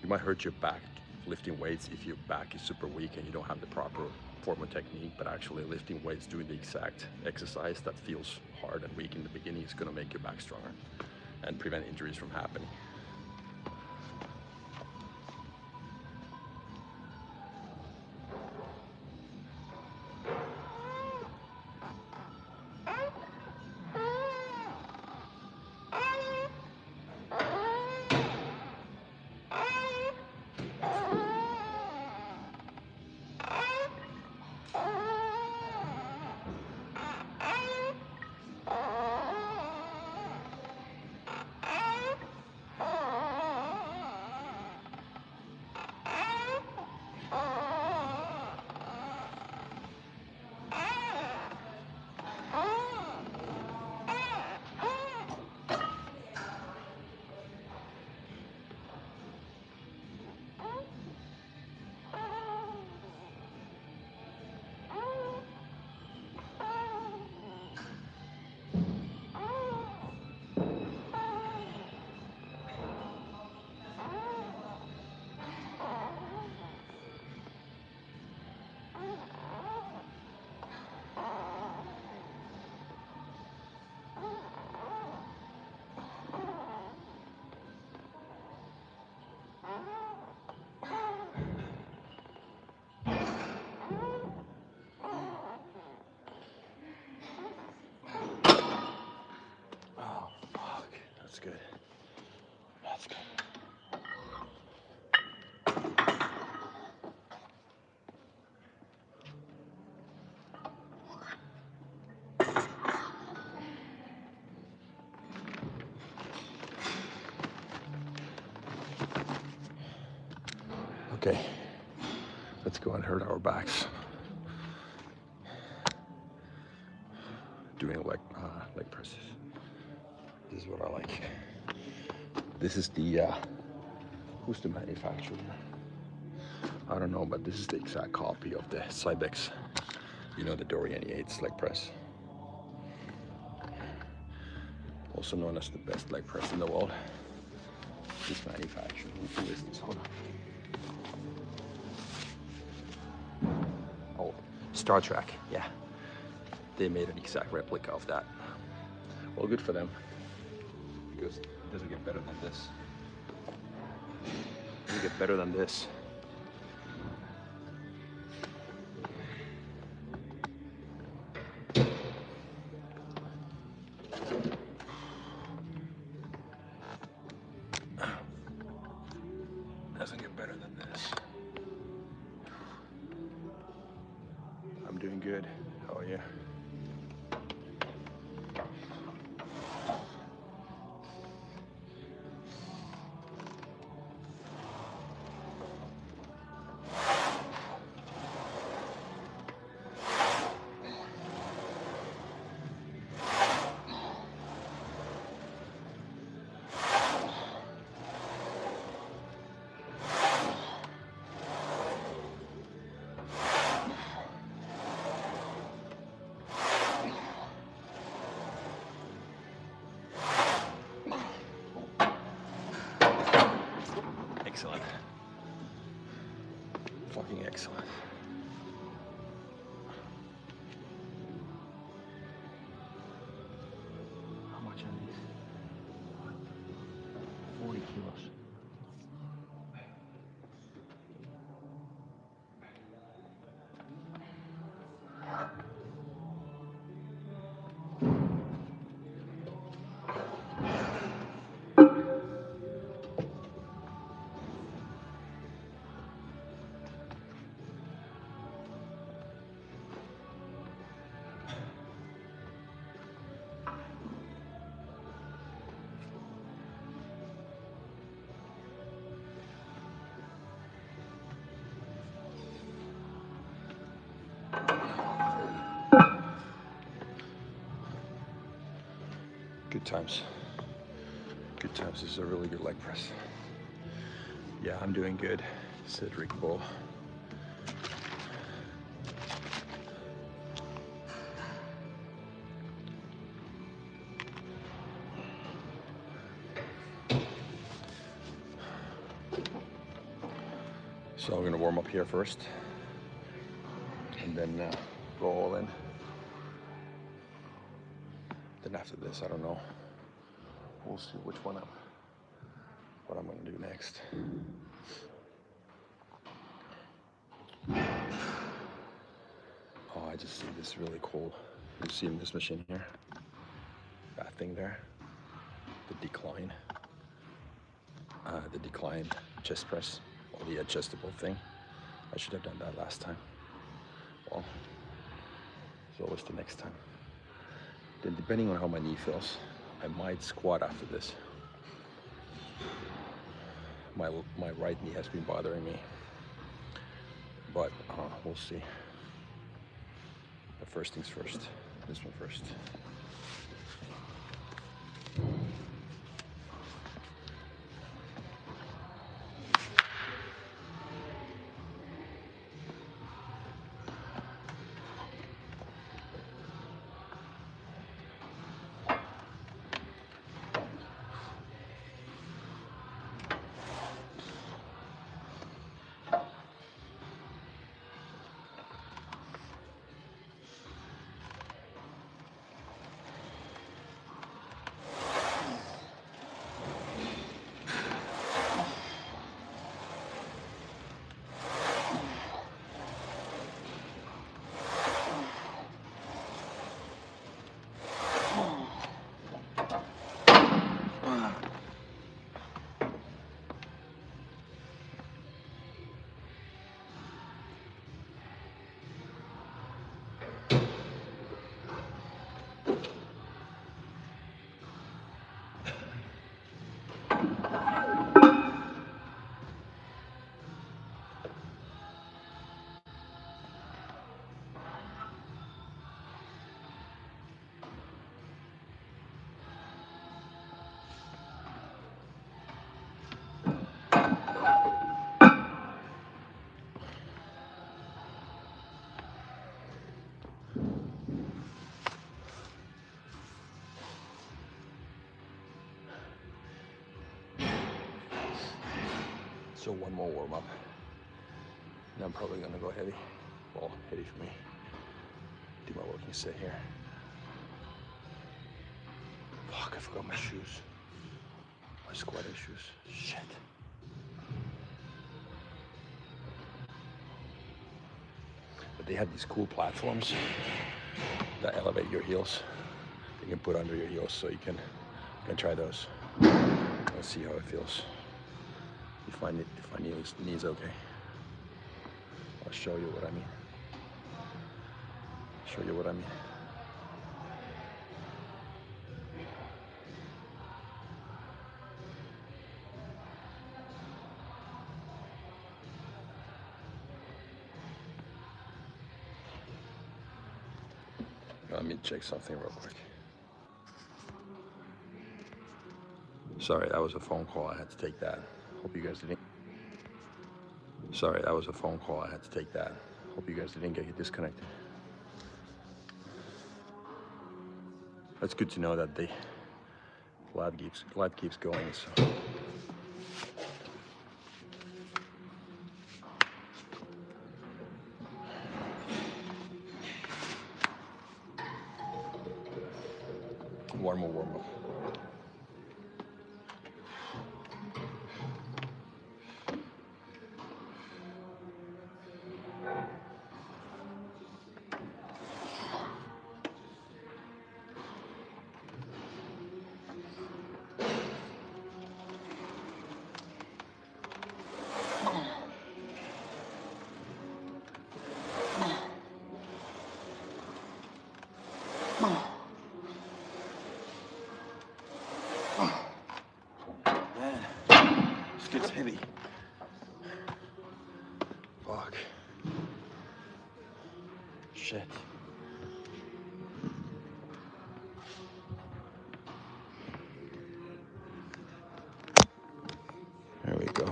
you might hurt your back lifting weights if your back is super weak and you don't have the proper form of technique. But actually lifting weights, doing the exact exercise that feels hard and weak in the beginning, is gonna make your back stronger and prevent injuries from happening. good. That's good. Okay, let's go and hurt our backs. Doing leg presses. This is what I like. This is the, who's the manufacturer? I don't know, but this is the exact copy of the Setbacks. You know, the Dorian Yates leg press. Also known as the best leg press in the world. This manufacturer, who is this? Hold on. Oh, Star Trek, yeah. They made an exact replica of that. Well, good for them, because it doesn't get better than this. It doesn't get better than this. Doesn't get better than this. I'm doing good. How are you? Excellent. Fucking excellent. How much are these? 40 kilos. Good times. Good times. This is a really good leg press. Yeah, I'm doing good. Cedric Bull. So I'm gonna warm up here first, and then go all in. Then after this, I don't know. We'll see what I'm gonna do next. Oh, I just see this really cool. You see in this machine here, that thing there, the decline chest press, or the adjustable thing. I should have done that last time. Well, it's always the next time. Then depending on how my knee feels, I might squat after this. My right knee has been bothering me, but we'll see. But first things first, this one first. So one more warm up, and I'm probably gonna go heavy. Well, heavy for me. Do my working set here. Fuck, I forgot my shoes. My squatting shoes. Shit. But they have these cool platforms that elevate your heels. You can put under your heels, so you can try those. Let's see how it feels. If my knee's okay. I'll show you what I mean. Show you what I mean. Let me check something real quick. Sorry, that was a phone call. I had to take that. Hope you guys didn't. Sorry, that was a phone call. I had to take that. Hope you guys didn't get disconnected. That's good to know that the light keeps going. So. One more warm up. Man, this gets heavy. Fuck. Shit. There we go.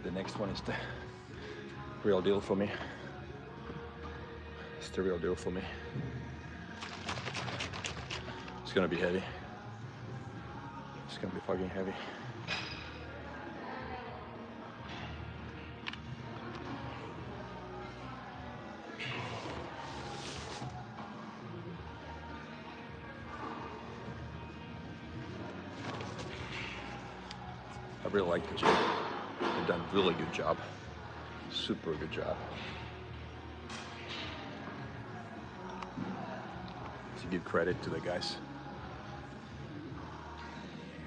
The next one is the real deal for me. It's the real deal for me. It's gonna be heavy. It's gonna be fucking heavy. I really like the gym. They've done a really good job. Super good job. To give credit to the guys.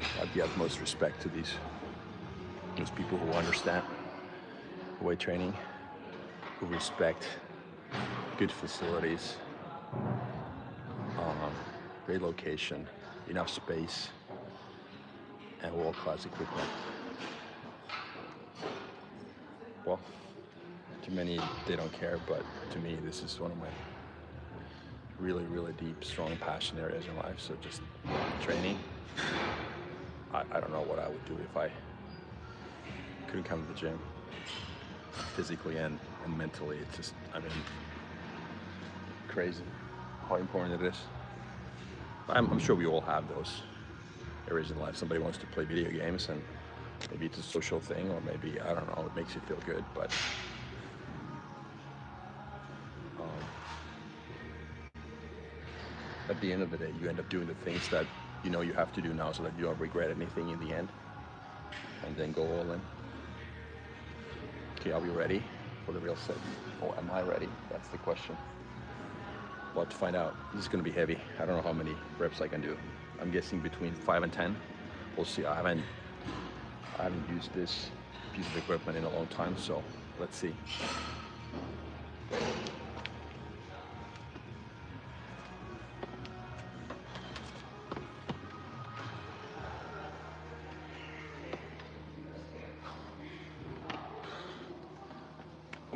I have the utmost respect to those people who understand weight training, who respect good facilities, great location, enough space, and world-class equipment. Well, to many, they don't care, but to me, this is one of my really, really deep, strong passion areas in life. So just training, I don't know what I would do if I couldn't come to the gym physically and mentally. It's just, I mean, crazy how important it is. I'm sure we all have those areas in life. Somebody wants to play video games, and maybe it's a social thing, or maybe, I don't know, it makes you feel good, but at the end of the day, you end up doing the things that you know you have to do now so that you don't regret anything in the end, and then go all in. Okay, are we ready for the real set? Or am I ready? That's the question. Well, to find out. This is going to be heavy. I don't know how many reps I can do. I'm guessing between 5 and 10. We'll see. I haven't used this piece of equipment in a long time, so let's see.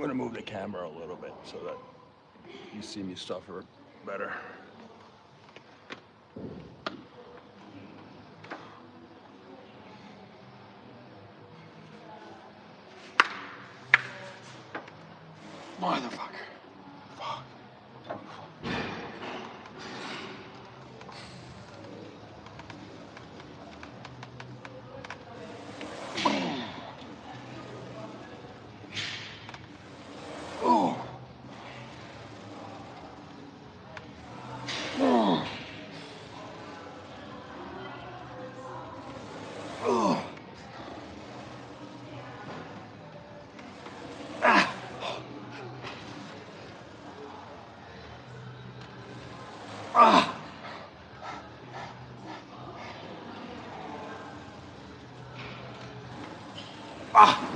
gonna move the camera a little bit so that you see me suffer better. Motherfucker. Fuck. Oh. Oh. Oh. Ah. Ah. Ah.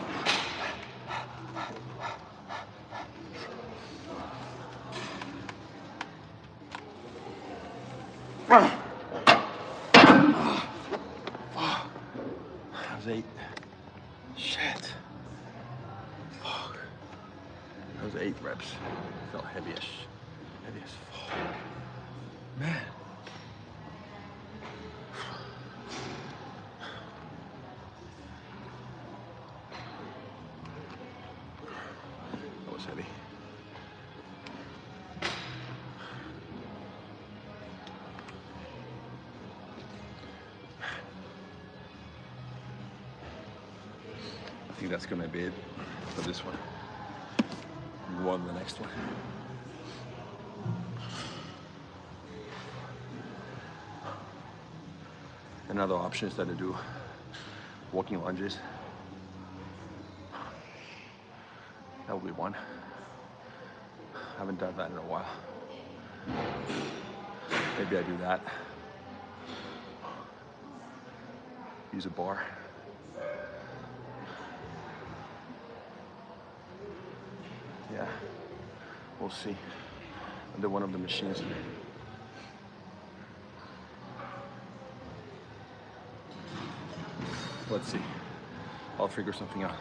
Ah. That was 8. Shit. Fuck. That was 8 reps. Felt heavy-ish. Heavy as fuck. Man. That was heavy. I think that's gonna be it for this one. Move on to the next one. Another option is that I do walking lunges. That will be one. I haven't done that in a while. Maybe I do that. Use a bar. Yeah, we'll see. Under one of the machines. Let's see. I'll figure something out.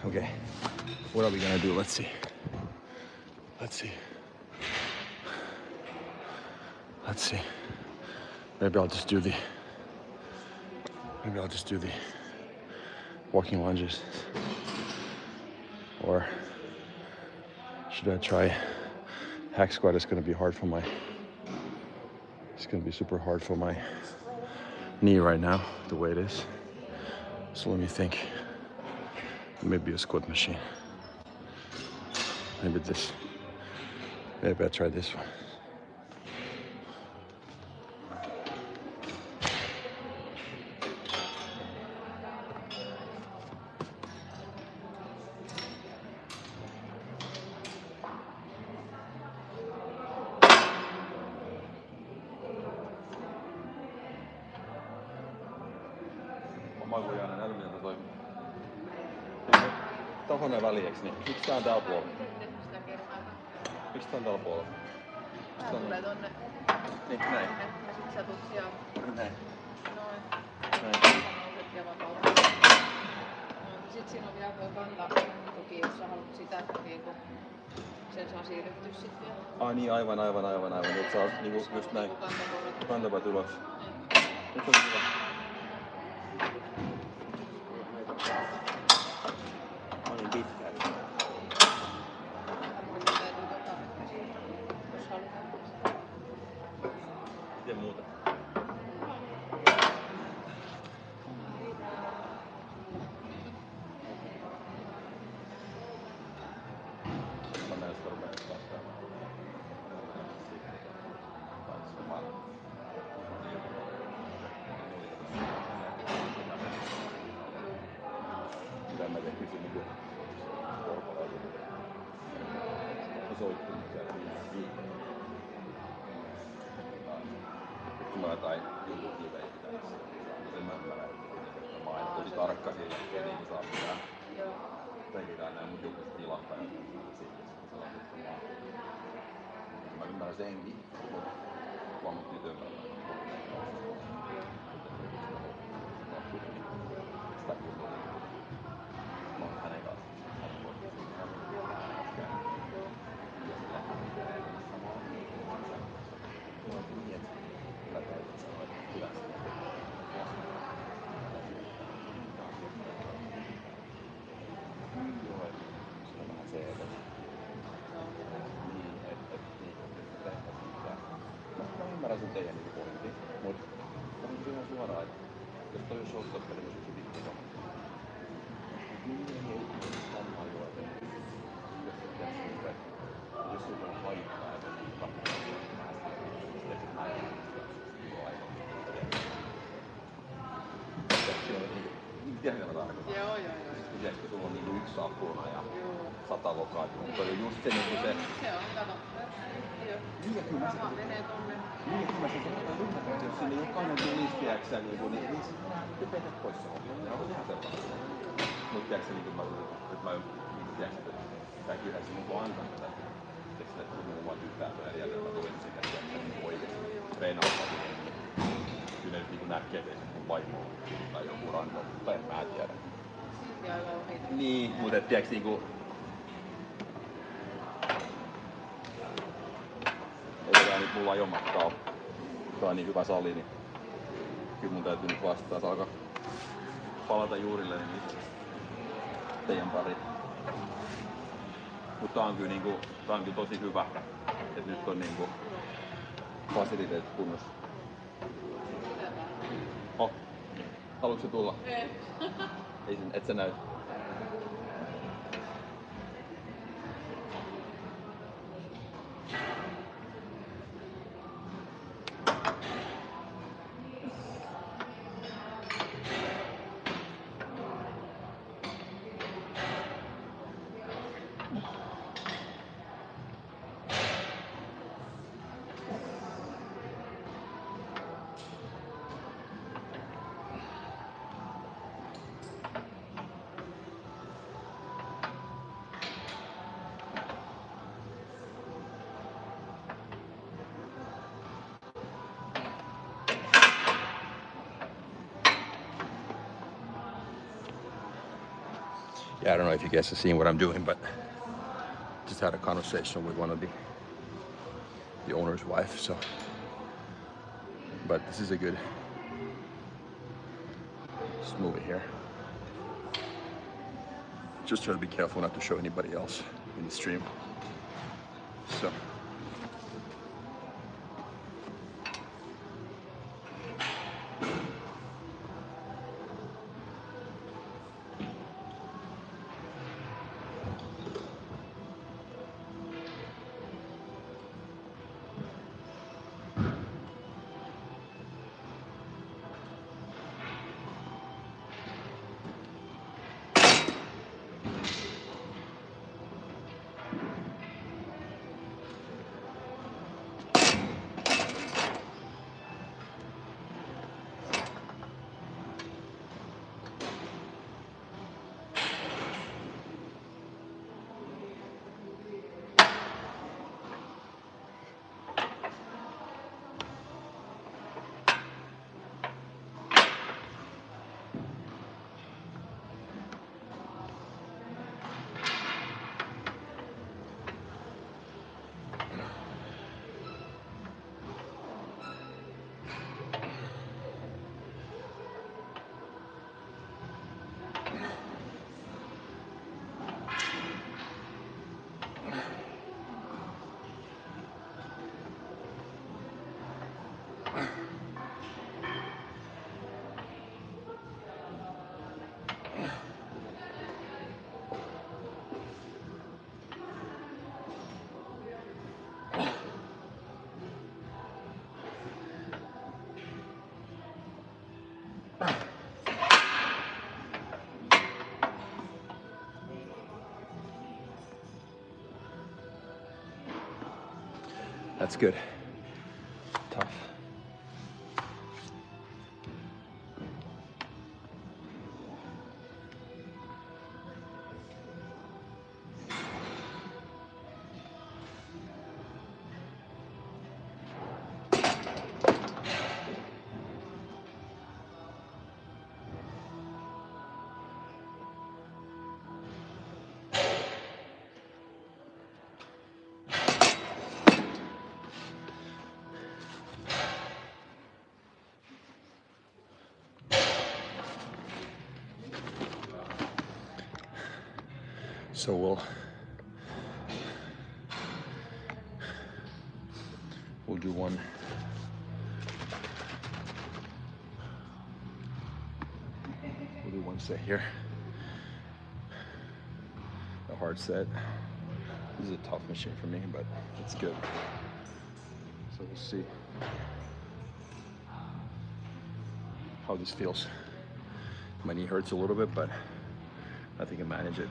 Okay, what are we gonna do? Let's see. Let's see. Let's see. Maybe I'll just do the walking lunges. Or should I try hack squat? It's gonna be hard for my, it's gonna be super hard for my knee right now, the way it is. So let me think. Maybe a squat machine. Maybe this. Maybe I'll try this one. Tohon välieksi, niin miksi tää on täällä puolella? Miksi tää on täällä puolella? Tää tulee tonne. Niin, näin. Ja sit sä tuut siellä. Näin. Panokset ja vapautukset. Sitten siinä on vielä tuo kantatuki, jos sä haluat sitä, niin sen saa siirrettyä sitten vielä. Niin, aivan. Että saa niinku just näin. Kantavat ulos. Nyt on hyvä. Mä olin pitkään. Jos halutaan. Miten muuta? Mä näen sitä rupeaa vastaamaan. Mitä mä tein kysyn niinku korpalaisuuden. Mä soittin siellä viikkoa. Kun mä jotain YouTube-livejä pitäisi. Sen mä ymmärrän, että mä oon tosi tarkka sillä, ettei niinku saa mitään. Tekitään näin mun joku tilata ja mä ymmärrän senkin, mutta vaan mut nyt ymmärrän. Sitä kunnolla. Mä oon hänen kanssaan. Mä ymmärrän sun teidän niinku pointin, mut on ihan suoraan, että jos toi on showstopper, niin se vittu sama. Niin ei samaa juoda. Jos sulla on haittaa, että se katsotaan, että mä en tiedä, mitä mä tarkoitan. Joo. Tiedätkö, sulla on niinku yksi apuna ja 100 lokaatiota, mutta on just se niinku se... Se on, kato. Raha menee tonne. Niin, kun mä sen ymmärrän, että jos sinne jokainen tulisi, tiedäksä, niin se petä pois se ohjelma. Ja on ihan sellaista. Mut tiedäksä, niin kuin mä tiedäksä, että tää kyllähän se niinku antaa tätä. Tiedäksä, että kun mulla on tyttää tuolla jäljellä, mä tulin sitä, tiedäksä, niin oikeesti treenausta. Kyllä ne nyt näkee, että mun vaimo tai joku random, tai en mä tiedä. Ja aivan ohita. Niin, mut et tiedäks niinku... Ei nyt mulla ajomatkaa oo. Tää on niin hyvä sali, niin kyllä mun täytyy nyt vastaan alkaa palata juurilleni teidän pariin. Mut tää on kyllä niinku, tää on kyllä tosi hyvä, et nyt on niinku fasiliteetit kunnossa. Oh, haluatko se tulla? Ei sen, et sä näy. Yeah, I don't know if you guys have seen what I'm doing, but just had a conversation with one of the owner's wife. So, but this is a good. Just move it here. Just try to be careful not to show anybody else in the stream. So. That's good. Tough. So we'll do one. We'll do one set here. A hard set. This is a tough machine for me, but it's good. So we'll see how this feels. My knee hurts a little bit, but I think I can manage it.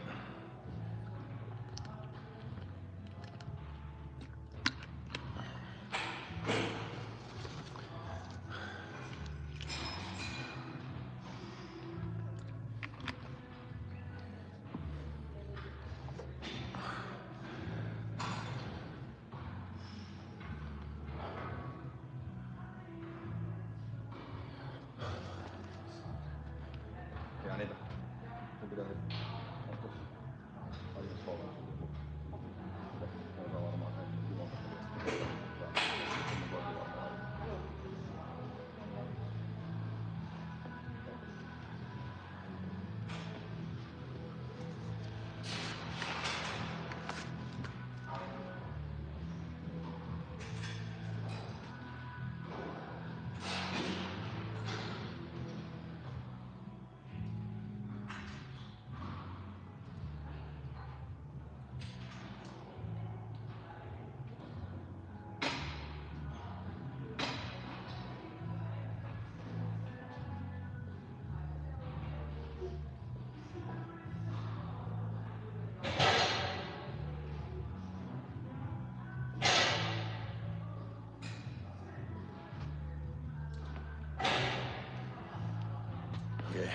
Okay,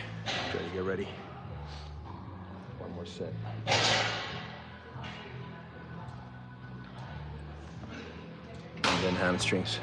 try to get ready. One more set. And then hamstrings.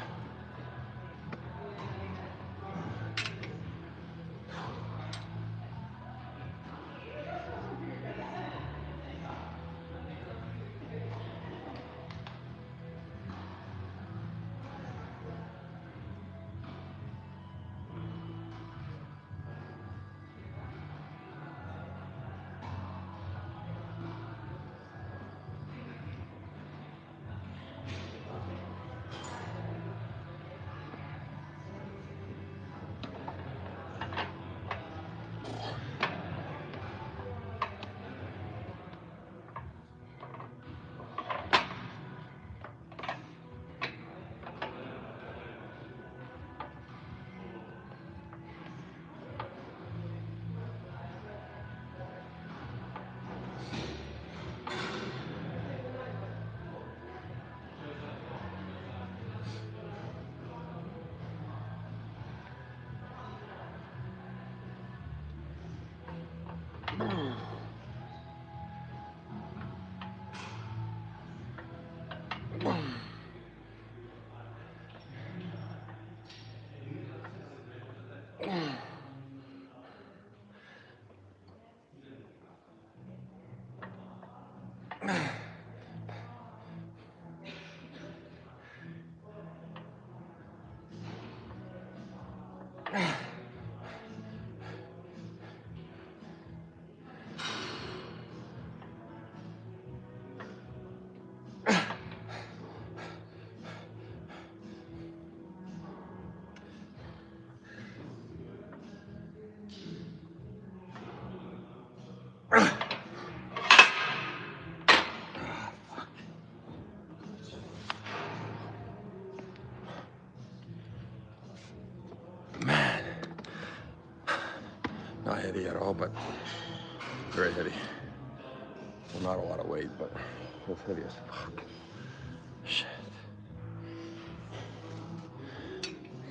Man, not heavy at all, but very heavy. Well, not a lot of weight, but it's heavy as fuck. Shit.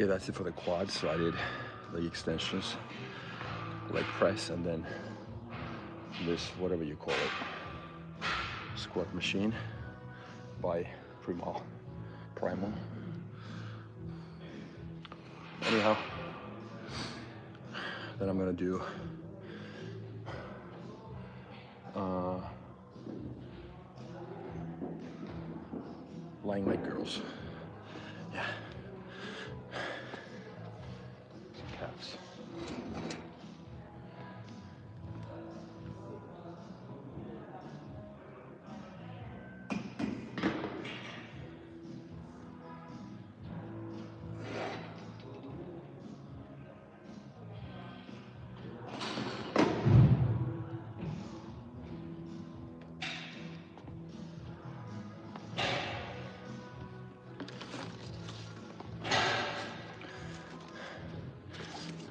Okay, that's it for the quads. So I did leg extensions, leg press, and then this, whatever you call it, squat machine by Primal. Anyhow, then I'm gonna do lying leg curls. Yeah. Calves.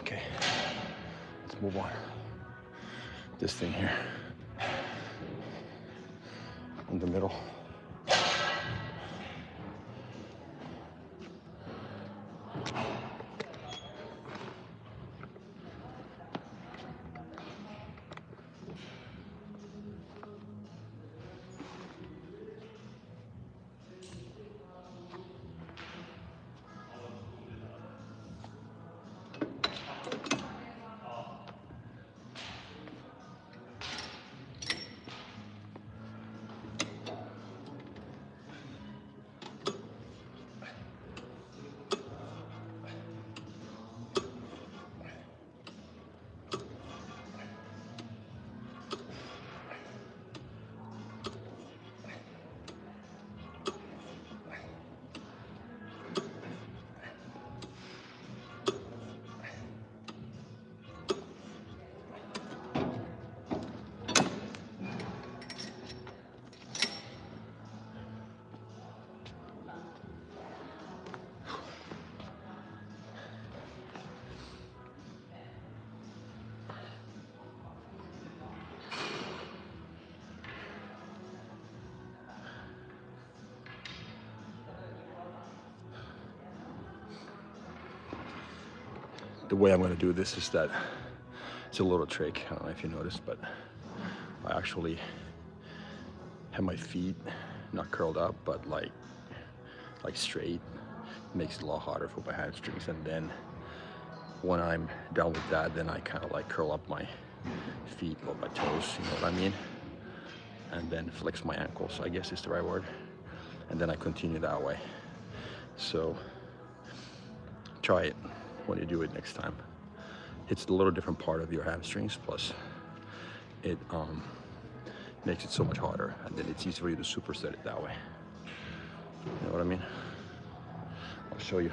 Okay, let's move on. This thing here in the middle. The way I'm going to do this is that it's a little trick. I don't know if you noticed, but I actually have my feet not curled up, but like straight. It makes it a lot harder for my hamstrings. And then when I'm done with that, then I kind of like curl up my feet or my toes, you know what I mean? And then flex my ankles, I guess is the right word. And then I continue that way. So try it when you do it next time. It's a little different part of your hamstrings, plus it makes it so much harder, and then it's easy for you to superset it that way. You know what I mean? I'll show you.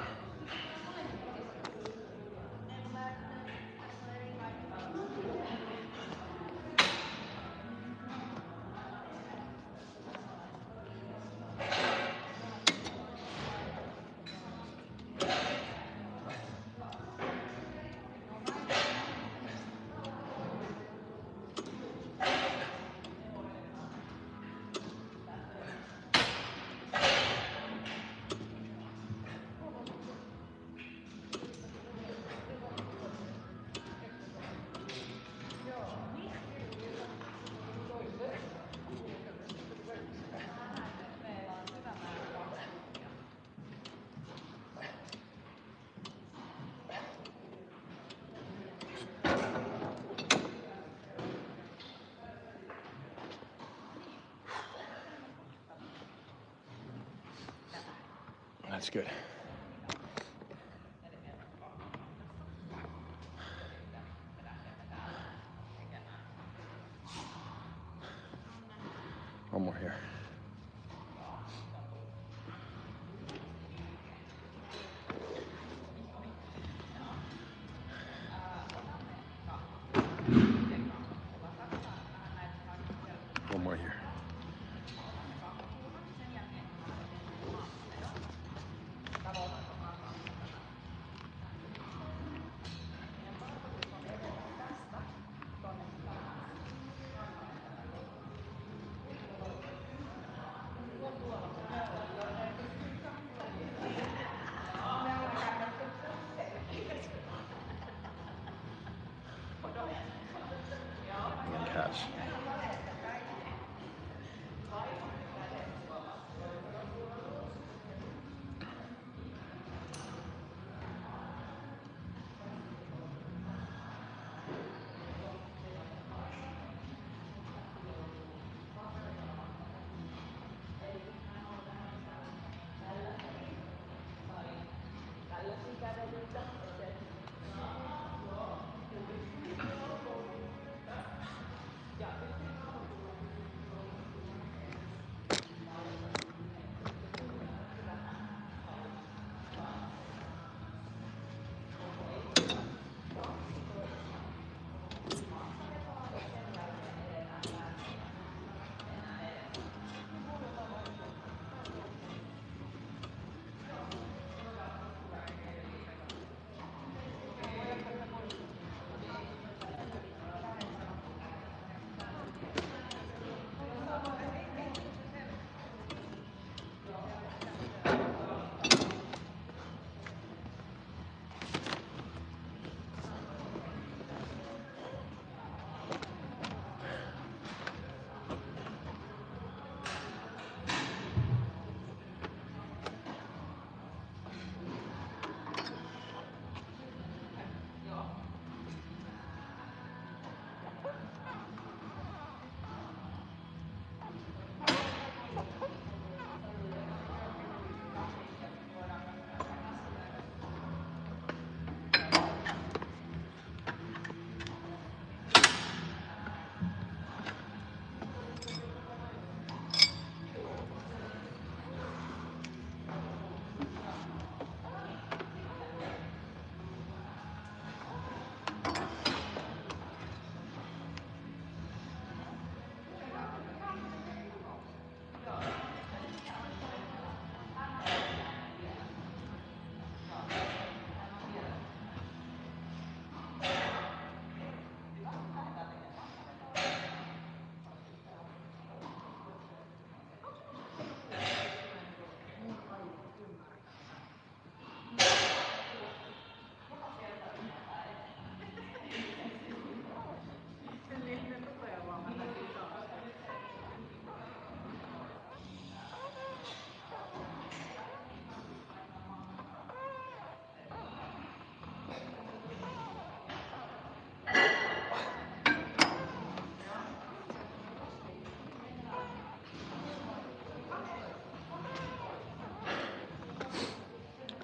That's good. One more here. One more here. calves.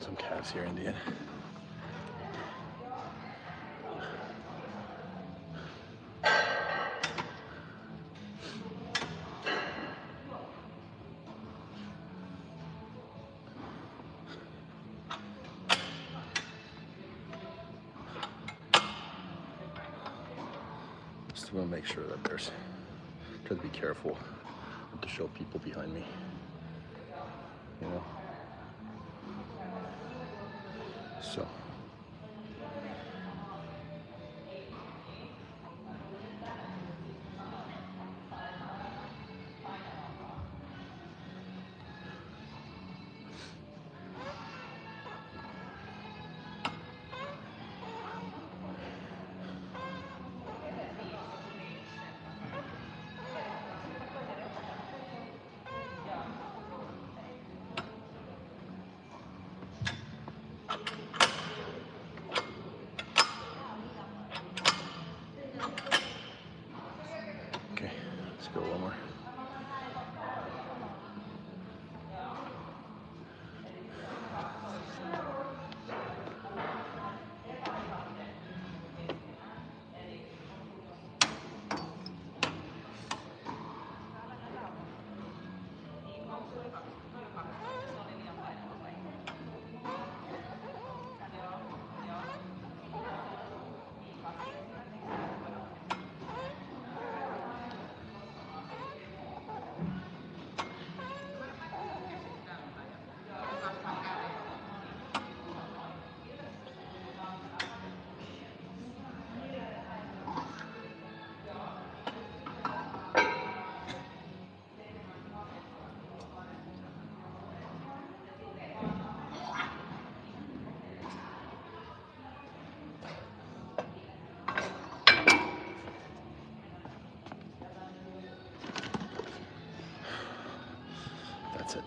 Some calves here in the end. Just want to make sure that there's, try to be careful not to show people behind me, you know? So. Okay, let's go one more.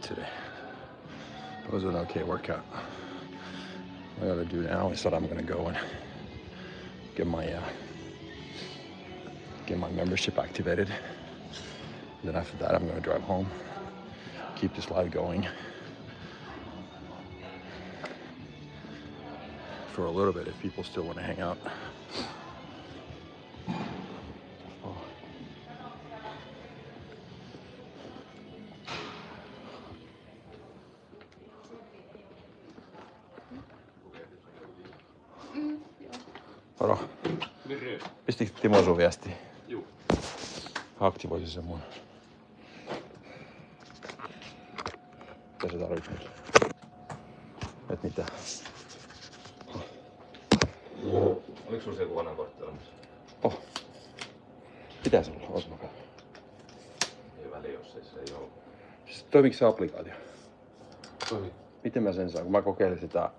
today. It was an okay workout. What I gotta do now is that I'm gonna go and get my membership activated. And then after that, I'm gonna drive home, keep this live going for a little bit if people still want to hang out. Moro. Pistikö Timo sun viestiä? Juu. Aktivoisi sen mun. Mitä sä tarvitset nyt? Et mitä? Oliko sulla se joku vanha kortti olemassa? Oh. Pitäis olla, ois mä katsoa. Ei väliä, jos se ei ole. Siis toimiks se applikaatio? Toimi. Miten mä sen saan? Kun mä kokeilin sitä...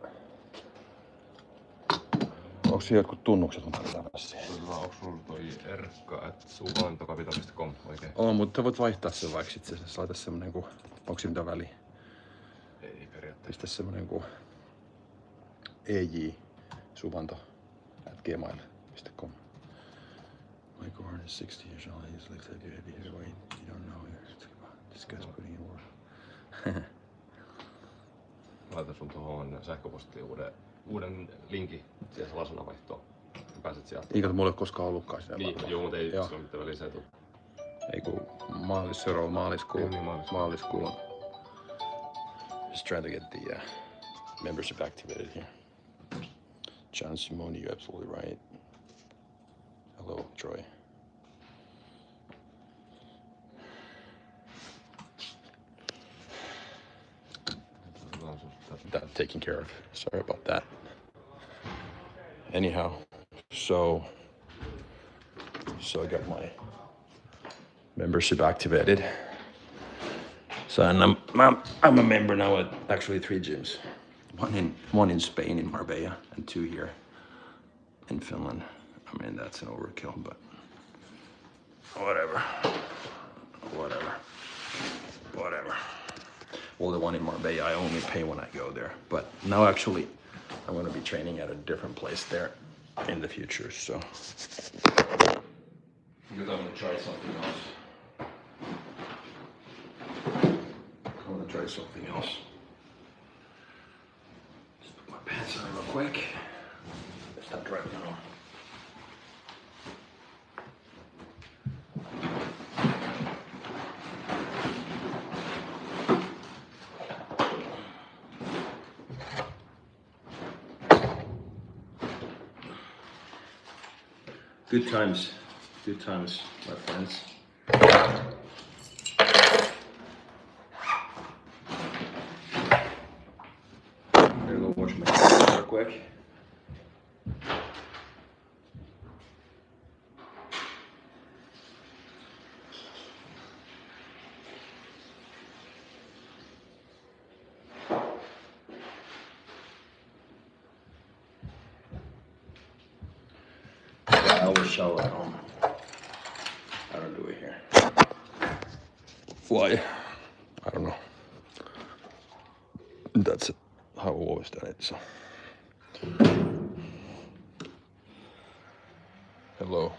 Onko siinä jotkut tunnukset mun tarvitaan siihen? Onko sulla toi erkka@suvantokapital.com oikein? On, mutta voit vaihtaa sen vaikka sit se laita semmonen ku... Onko siinä mitään väliä? Ei periaatteessa. Pistä semmonen ku... ejsuvanto@gmail.com. My girlfriend is 60 years old. He's like that you here. Wait, you don't know. This guy's putting in work. Laitan sun tuohon sähköpostiin uuden linkin siihen salasanavaihtoon. Pääset sieltä. Eikö mulla ole koskaan ollutkaan sitä? Niin, joo, mutta ei se ole mitään väliä se etu. Ei kun maaliskuun. Just trying to get the membership activated here. John Simone, you're absolutely right. Hello, Troy. That taken care of. Sorry about that. Anyhow, so I got my membership activated. So and I'm a member now at actually 3 gyms. One in Spain in Marbella and 2 here in Finland. I mean that's an overkill, but whatever. Well, the one in Marbella I only pay when I go there, but now actually I'm going to be training at a different place there in the future, so because I'm going to try something else. Just put my pants on real quick. Stop driving home. Good times, my friends. I'm gonna go wash my hands real quick. I always shower at home. I don't do it here. Why? I don't know. That's how I've always done it, so. Hello.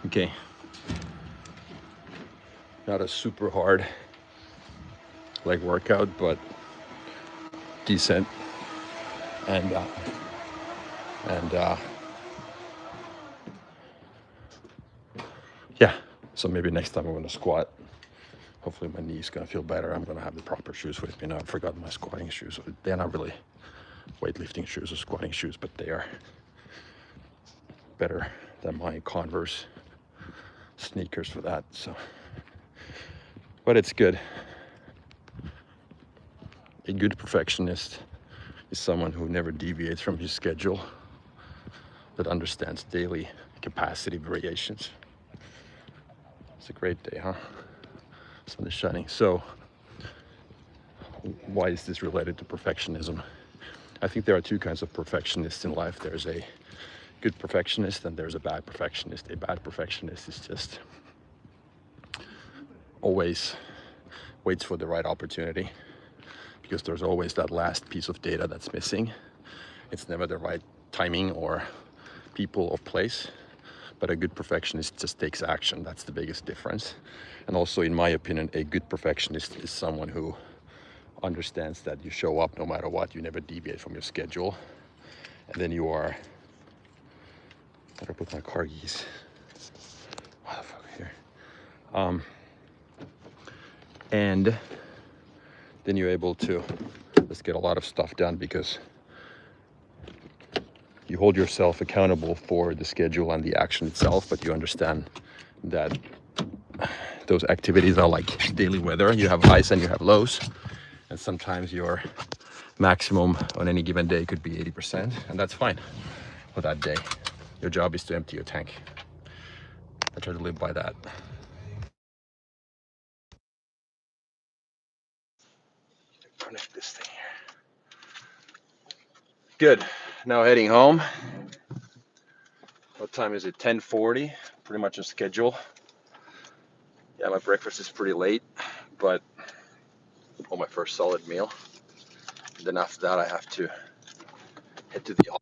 Okay. Not a super hard leg workout, but decent. And yeah, so maybe next time I'm gonna squat. Hopefully my knee's gonna feel better. I'm gonna have the proper shoes with me now. I forgot my squatting shoes. They're not really weightlifting shoes or squatting shoes, but they are better than my Converse sneakers for that. So, but it's good. A good perfectionist is someone who never deviates from his schedule, that understands daily capacity variations. It's a great day, huh? Sun is shining. So, why is this related to perfectionism? I think there are 2 kinds of perfectionists in life. There's a good perfectionist and there's a bad perfectionist. A bad perfectionist is just always waits for the right opportunity, because there's always that last piece of data that's missing. It's never the right timing or people or place, but a good perfectionist just takes action. That's the biggest difference. And also, in my opinion, a good perfectionist is someone who understands that you show up no matter what, you never deviate from your schedule, and then you are, better put my car keys, motherfucker, here. And then you're able to just get a lot of stuff done, because you hold yourself accountable for the schedule and the action itself, but you understand that those activities are like daily weather. You have highs and you have lows, and sometimes your maximum on any given day could be 80%, and that's fine for that day. Your job is to empty your tank. I try to live by that. Connect this thing here. Good. Now heading home. What time is it? 10:40. Pretty much a schedule. Yeah, my breakfast is pretty late, but my first solid meal. And then after that, I have to head to the office.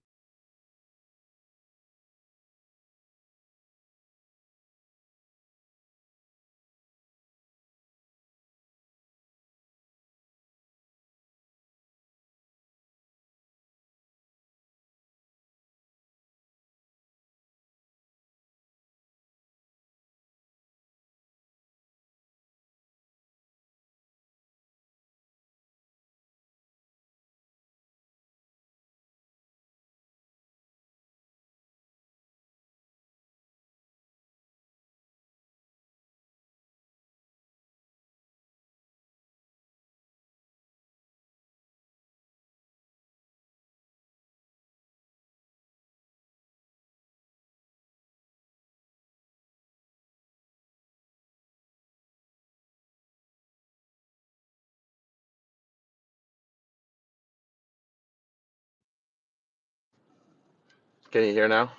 Can you hear now?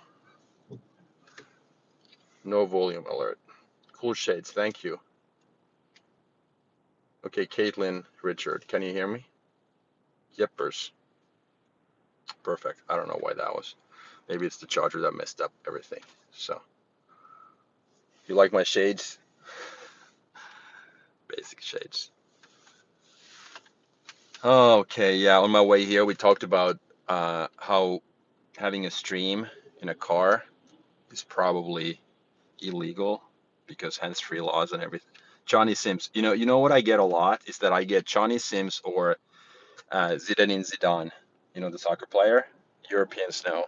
No volume alert. Cool shades, thank you. Okay, Caitlin, Richard, can you hear me? Yippers. Perfect. I don't know why that was. Maybe it's the charger that messed up everything. So, you like my shades? Basic shades. Okay, yeah, on my way here, we talked about how having a stream in a car is probably illegal because hands-free laws and everything. Johnny Sims, you know what I get a lot is that I get Johnny Sims or Zinedine Zidane, the soccer player, European Snow,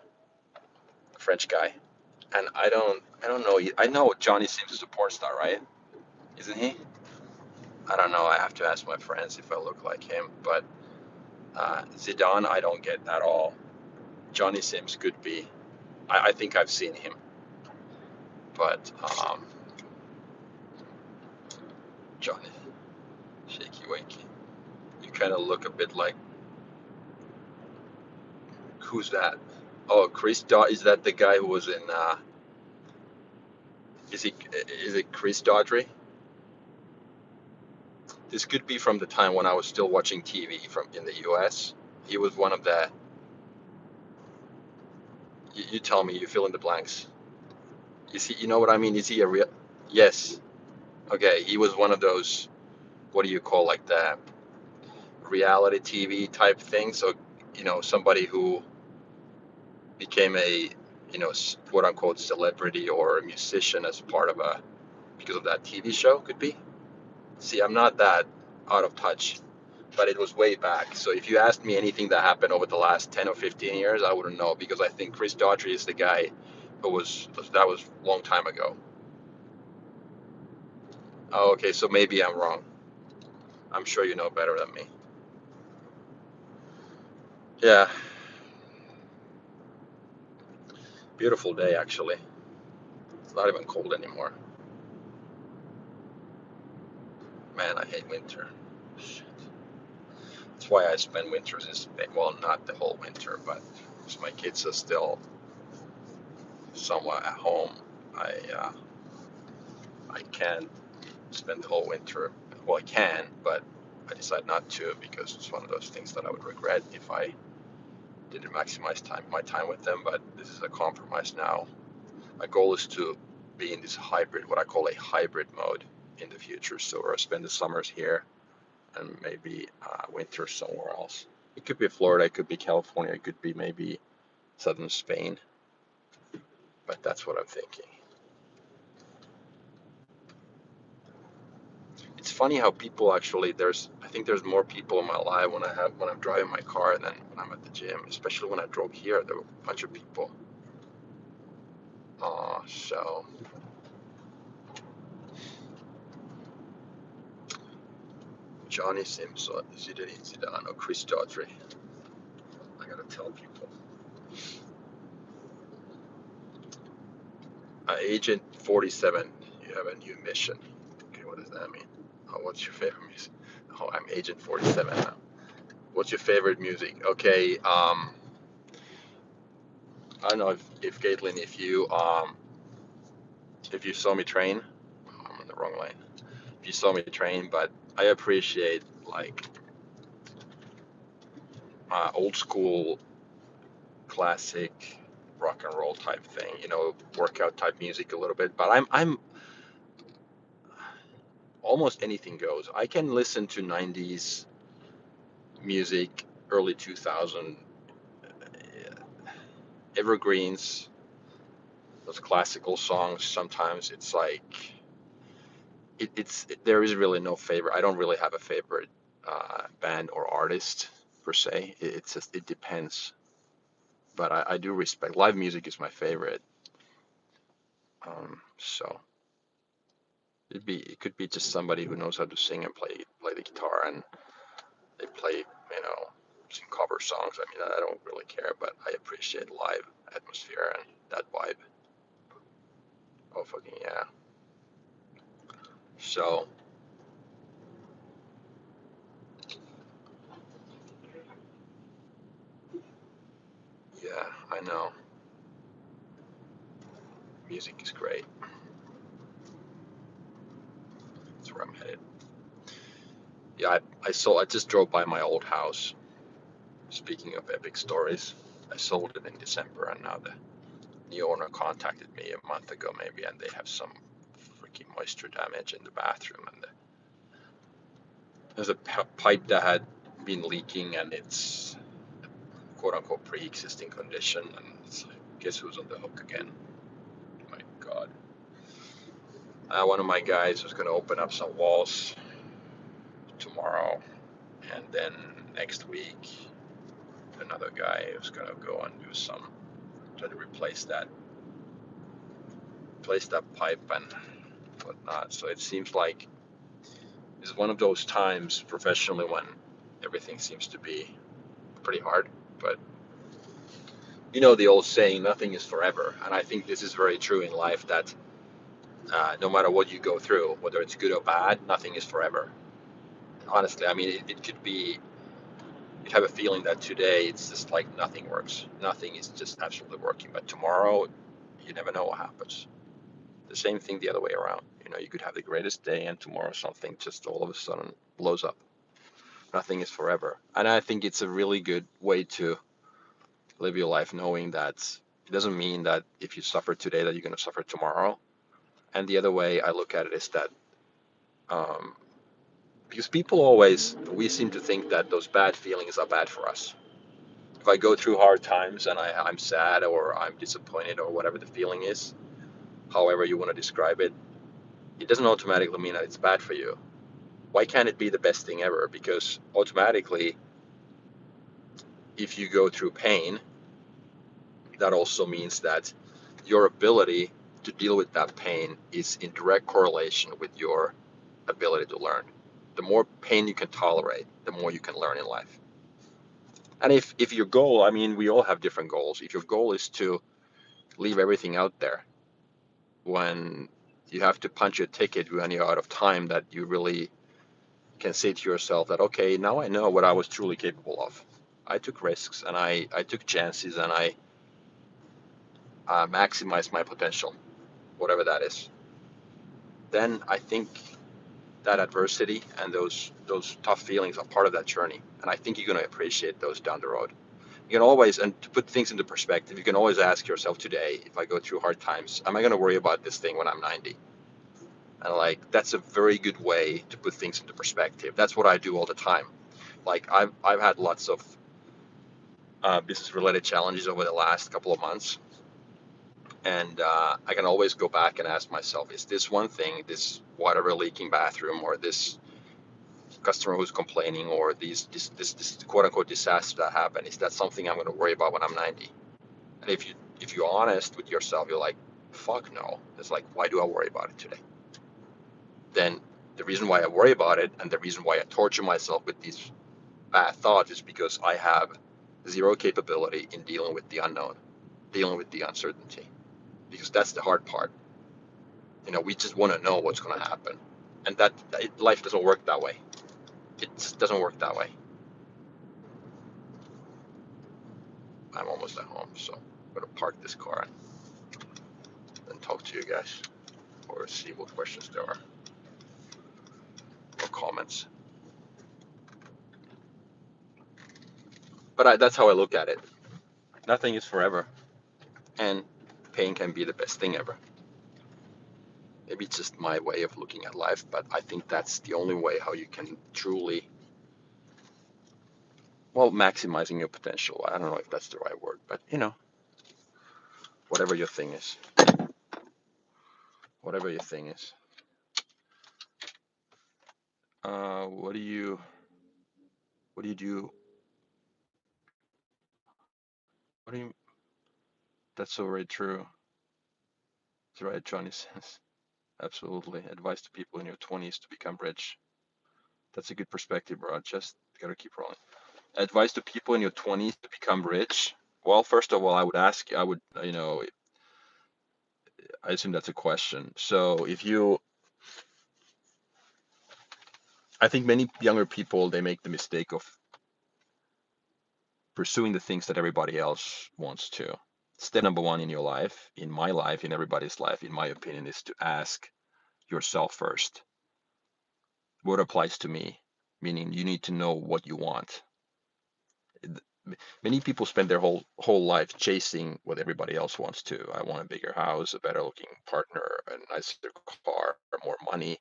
French guy, and I don't know. I know Johnny Sims is a porn star, right? Isn't he? I don't know. I have to ask my friends if I look like him, but Zidane, I don't get at all. Johnny Sims could be. I think I've seen him, but Johnny, shaky wakey. You kind of look a bit like, who's that? Oh, is that the guy who was in? Is it Chris Daughtry? This could be from the time when I was still watching TV from in the U.S. He was one of the. You tell me. You fill in the blanks. Is he? You know what I mean? Is he a real? Yes. Okay. He was one of those. What do you call like the reality TV type thing? So, somebody who became a, quote unquote celebrity or a musician as part of because of that TV show could be. See, I'm not that out of touch, but it was way back. So if you asked me anything that happened over the last 10 or 15 years, I wouldn't know, because I think Chris Daughtry is the guy that was a long time ago. Oh, okay, so maybe I'm wrong. I'm sure you know better than me. Yeah. Beautiful day, actually. It's not even cold anymore. Man, I hate winter. Shit. That's why I spend winters in Spain. Well, not the whole winter, but because my kids are still somewhat at home, I can't spend the whole winter. Well, I can, but I decide not to because it's one of those things that I would regret if I didn't maximize my time with them. But this is a compromise now. My goal is to be in this hybrid, what I call a hybrid mode in the future. So where I spend the summers here and maybe winter somewhere else. It could be Florida, it could be California, it could be maybe southern Spain. But that's what I'm thinking. It's funny how people actually, I think there's more people in my life when I'm driving my car than when I'm at the gym. Especially when I drove here, there were a bunch of people. So Johnny Simpson, Zidane, or Chris Daughtry. I gotta tell people. Agent 47, you have a new mission. Okay, what does that mean? Oh, what's your favorite music? Oh, I'm Agent 47 now. What's your favorite music? Okay, I don't know if Caitlin, if you saw me train, I'm in the wrong lane. If you saw me train, but I appreciate like old school, classic rock and roll type thing, workout type music a little bit. But I'm almost anything goes. I can listen to 90s music, early 2000 evergreens, those classical songs. Sometimes it's like there is really no favorite. I don't really have a favorite band or artist per se. It's just, it depends. But I do respect live music is my favorite. So it could be just somebody who knows how to sing and play the guitar, and they play some cover songs. I mean, I don't really care, but I appreciate live atmosphere and that vibe. Oh fucking yeah. So yeah, I know. Music is great. That's where I'm headed. Yeah, I just drove by my old house. Speaking of epic stories, I sold it in December, and now the new owner contacted me a month ago maybe, and they have some freaking moisture damage in the bathroom, and there's a pipe that had been leaking, and it's quote unquote pre-existing condition, and it's like, guess who's on the hook again? My God. One of my guys was going to open up some walls tomorrow, and then next week another guy was going to go and do try to replace that pipe and whatnot. So it seems like it's one of those times professionally when everything seems to be pretty hard, but the old saying, nothing is forever. And I think this is very true in life, that no matter what you go through, whether it's good or bad, nothing is forever. Honestly, I mean, it could be, you'd have a feeling that today it's just like nothing works. Nothing is just absolutely working. But tomorrow, you never know what happens. The same thing the other way around. You could have the greatest day, and tomorrow something just all of a sudden blows up. Nothing is forever. And I think it's a really good way to live your life, knowing that it doesn't mean that if you suffer today that you're going to suffer tomorrow. And the other way I look at it is that because we seem to think that those bad feelings are bad for us. If I go through hard times and I'm sad or I'm disappointed or whatever the feeling is, however you want to describe it, it doesn't automatically mean that it's bad for you. Why can't it be the best thing ever? Because automatically, if you go through pain, that also means that your ability to deal with that pain is in direct correlation with your ability to learn. The more pain you can tolerate, the more you can learn in life. And if your goal, I mean, we all have different goals. If your goal is to leave everything out there, when you have to punch your ticket when you're out of time, that you really can say to yourself that, okay, now I know what I was truly capable of. I took risks, and I took chances, and I maximized my potential, whatever that is. Then I think that adversity and those tough feelings are part of that journey. And I think you're going to appreciate those down the road. You can always, and to put things into perspective, you can always ask yourself today, if I go through hard times, am I going to worry about this thing when I'm 90? And like, that's a very good way to put things into perspective. That's what I do all the time. Like I've had lots of business related challenges over the last couple of months. And I can always go back and ask myself, is this one thing, this water leaking bathroom, or this customer who's complaining, or this quote unquote disaster that happened, is that something I'm going to worry about when I'm 90? And if you're honest with yourself, you're like, fuck no. It's like, why do I worry about it today? Then the reason why I worry about it and the reason why I torture myself with these bad thoughts is because I have zero capability in dealing with the unknown, dealing with the uncertainty, because that's the hard part. We just want to know what's going to happen, and life doesn't work that way. It just doesn't work that way. I'm almost at home, so I'm going to park this car and talk to you guys, or see what questions there are or comments. But that's how I look at it. Nothing is forever, and pain can be the best thing ever. Maybe it's just my way of looking at life, but I think that's the only way how you can truly, maximizing your potential. I don't know if that's the right word, but whatever your thing is. Whatever your thing is. What do you do? That's so very true. It's right, Johnny says. Absolutely. Advice to people in your 20s to become rich. That's a good perspective, bro. Just gotta keep rolling. Advice to people in your 20s to become rich. Well, first of all, I assume that's a question. So I think many younger people, they make the mistake of pursuing the things that everybody else wants to. Step number one in your life, in my life, in everybody's life, in my opinion, is to ask yourself first what applies to me, meaning you need to know what you want. Many people spend their whole life chasing what everybody else wants to. I want a bigger house, a better looking partner, a nicer car, more money,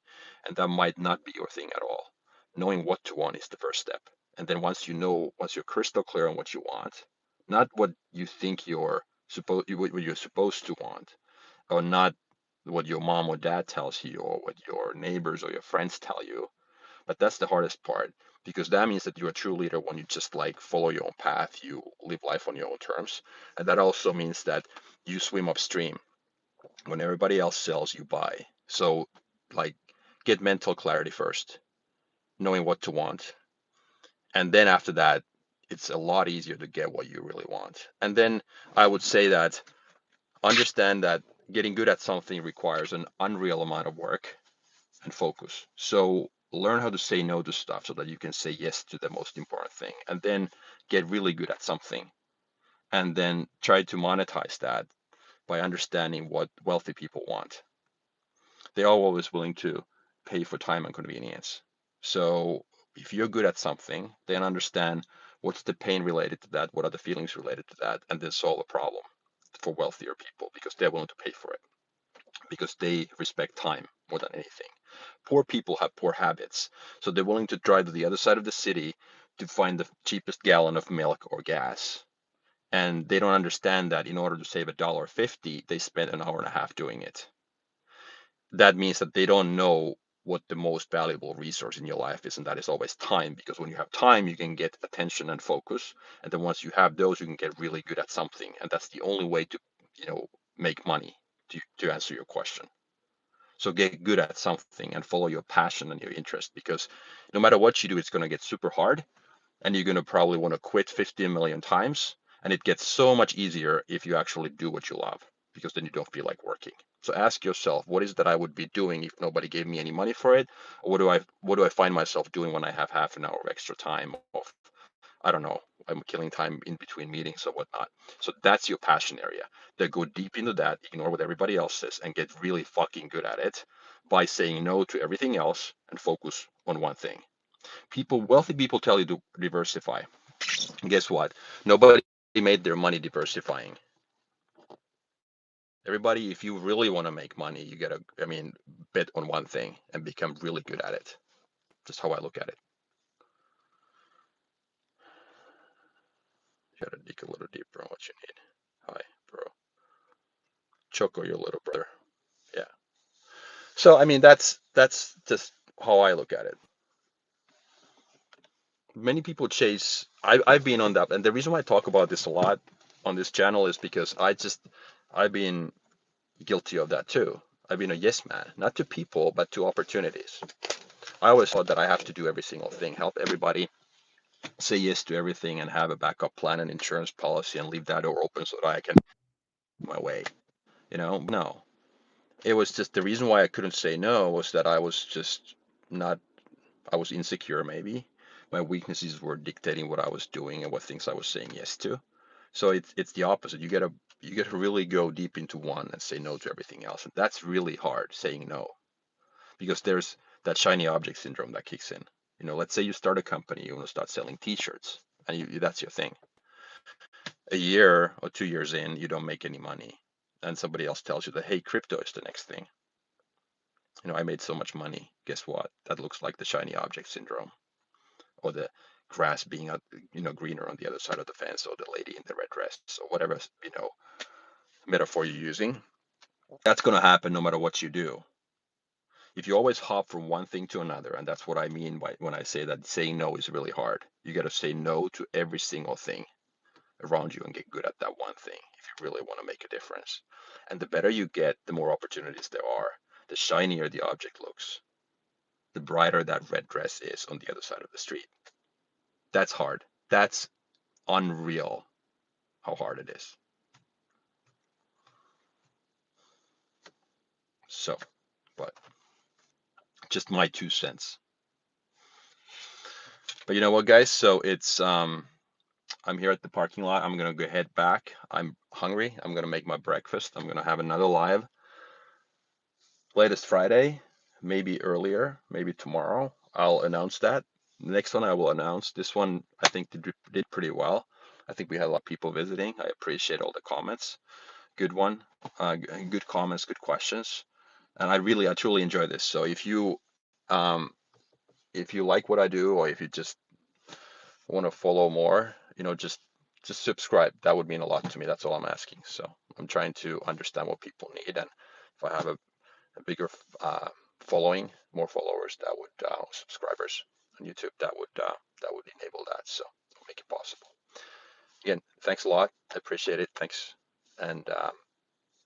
and that might not be your thing at all. Knowing what to want is the first step. And then once you're crystal clear on what you want, not what you think what you're supposed to want, or not what your mom or dad tells you, or what your neighbors or your friends tell you, but that's the hardest part, because that means that you're a true leader when you just like follow your own path, you live life on your own terms. And that also means that you swim upstream. When everybody else sells, you buy. So like, get mental clarity first, knowing what to want. And then after that, it's a lot easier to get what you really want. And then I would say that understand that getting good at something requires an unreal amount of work and focus. So learn how to say no to stuff so that you can say yes to the most important thing, and then get really good at something, and then try to monetize that by understanding what wealthy people want. They are always willing to pay for time and convenience. So if you're good at something, then understand what's the pain related to that, what are the feelings related to that, and then solve a problem for wealthier people, because they're willing to pay for it, because they respect time more than anything. Poor people have poor habits, so they're willing to drive to the other side of the city to find the cheapest gallon of milk or gas. And they don't understand that in order to save $1.50, they spend an hour and a half doing it. That means that they don't know what the most valuable resource in your life is, and that is always time. Because when you have time, you can get attention and focus, and then once you have those, you can get really good at something, and that's the only way to, make money. To answer your question. So get good at something and follow your passion and your interest, because no matter what you do, it's going to get super hard, and you're going to probably want to quit 15 million times. And it gets so much easier if you actually do what you love, because then you don't feel like working. So ask yourself, what is it that I would be doing if nobody gave me any money for it? Or what do I find myself doing when I have half an hour of extra time of I don't know, I'm killing time in between meetings or whatnot. So that's your passion area. Then go deep into that, ignore what everybody else says, and get really fucking good at it by saying no to everything else and focus on one thing. Wealthy people tell you to diversify. Guess what? Nobody made their money diversifying. Everybody, if you really want to make money, you gotta, bet on one thing and become really good at it. Just how I look at it. You gotta dig a little deeper on what you need. Hi, bro. Choco, your little brother. Yeah. So that's just how I look at it. Many people chase. I've been on that, and the reason why I talk about this a lot on this channel is because I've been guilty of that too. I've been a yes man, not to people, but to opportunities. I always thought that I have to do every single thing, help everybody, say yes to everything, and have a backup plan and insurance policy, and leave that door open so that I can my way. No. It was just the reason why I couldn't say no was that I was just not. I was insecure, maybe. My weaknesses were dictating what I was doing and what things I was saying yes to. So it's the opposite. You gotta really go deep into one and say no to everything else. And that's really hard, saying no, because there's that shiny object syndrome that kicks in. Let's say you start a company, you want to start selling T-shirts, and that's your thing. A year or 2 years in, you don't make any money, and somebody else tells you that, hey, crypto is the next thing. I made so much money. Guess what? That looks like the shiny object syndrome, or the grass being greener on the other side of the fence, or the lady in the red dress, or whatever metaphor you're using. That's going to happen no matter what you do. If you always hop from one thing to another, and that's what I mean by when I say that saying no is really hard. You got to say no to every single thing around you and get good at that one thing if you really want to make a difference. And the better you get, the more opportunities there are. The shinier the object looks, the brighter that red dress is on the other side of the street. That's hard. That's unreal how hard it is. So, but just my 2 cents. But you know what, guys? So I'm here at the parking lot. I'm gonna go head back. I'm hungry. I'm gonna make my breakfast. I'm gonna have another live latest Friday, maybe earlier, maybe tomorrow. I'll announce that. The next one I will announce. This one I think did pretty well. I think we had a lot of people visiting. I appreciate all the comments. Good one. Good comments, good questions. And I truly enjoy this. So um, if you like what I do, or if you just want to follow more, just subscribe. That would mean a lot to me. That's all I'm asking. So I'm trying to understand what people need, and if I have a bigger following, more followers, that would subscribers on YouTube, that would enable that. So I'll make it possible. Again, thanks a lot. I appreciate it. Thanks, and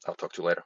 I'll talk to you later.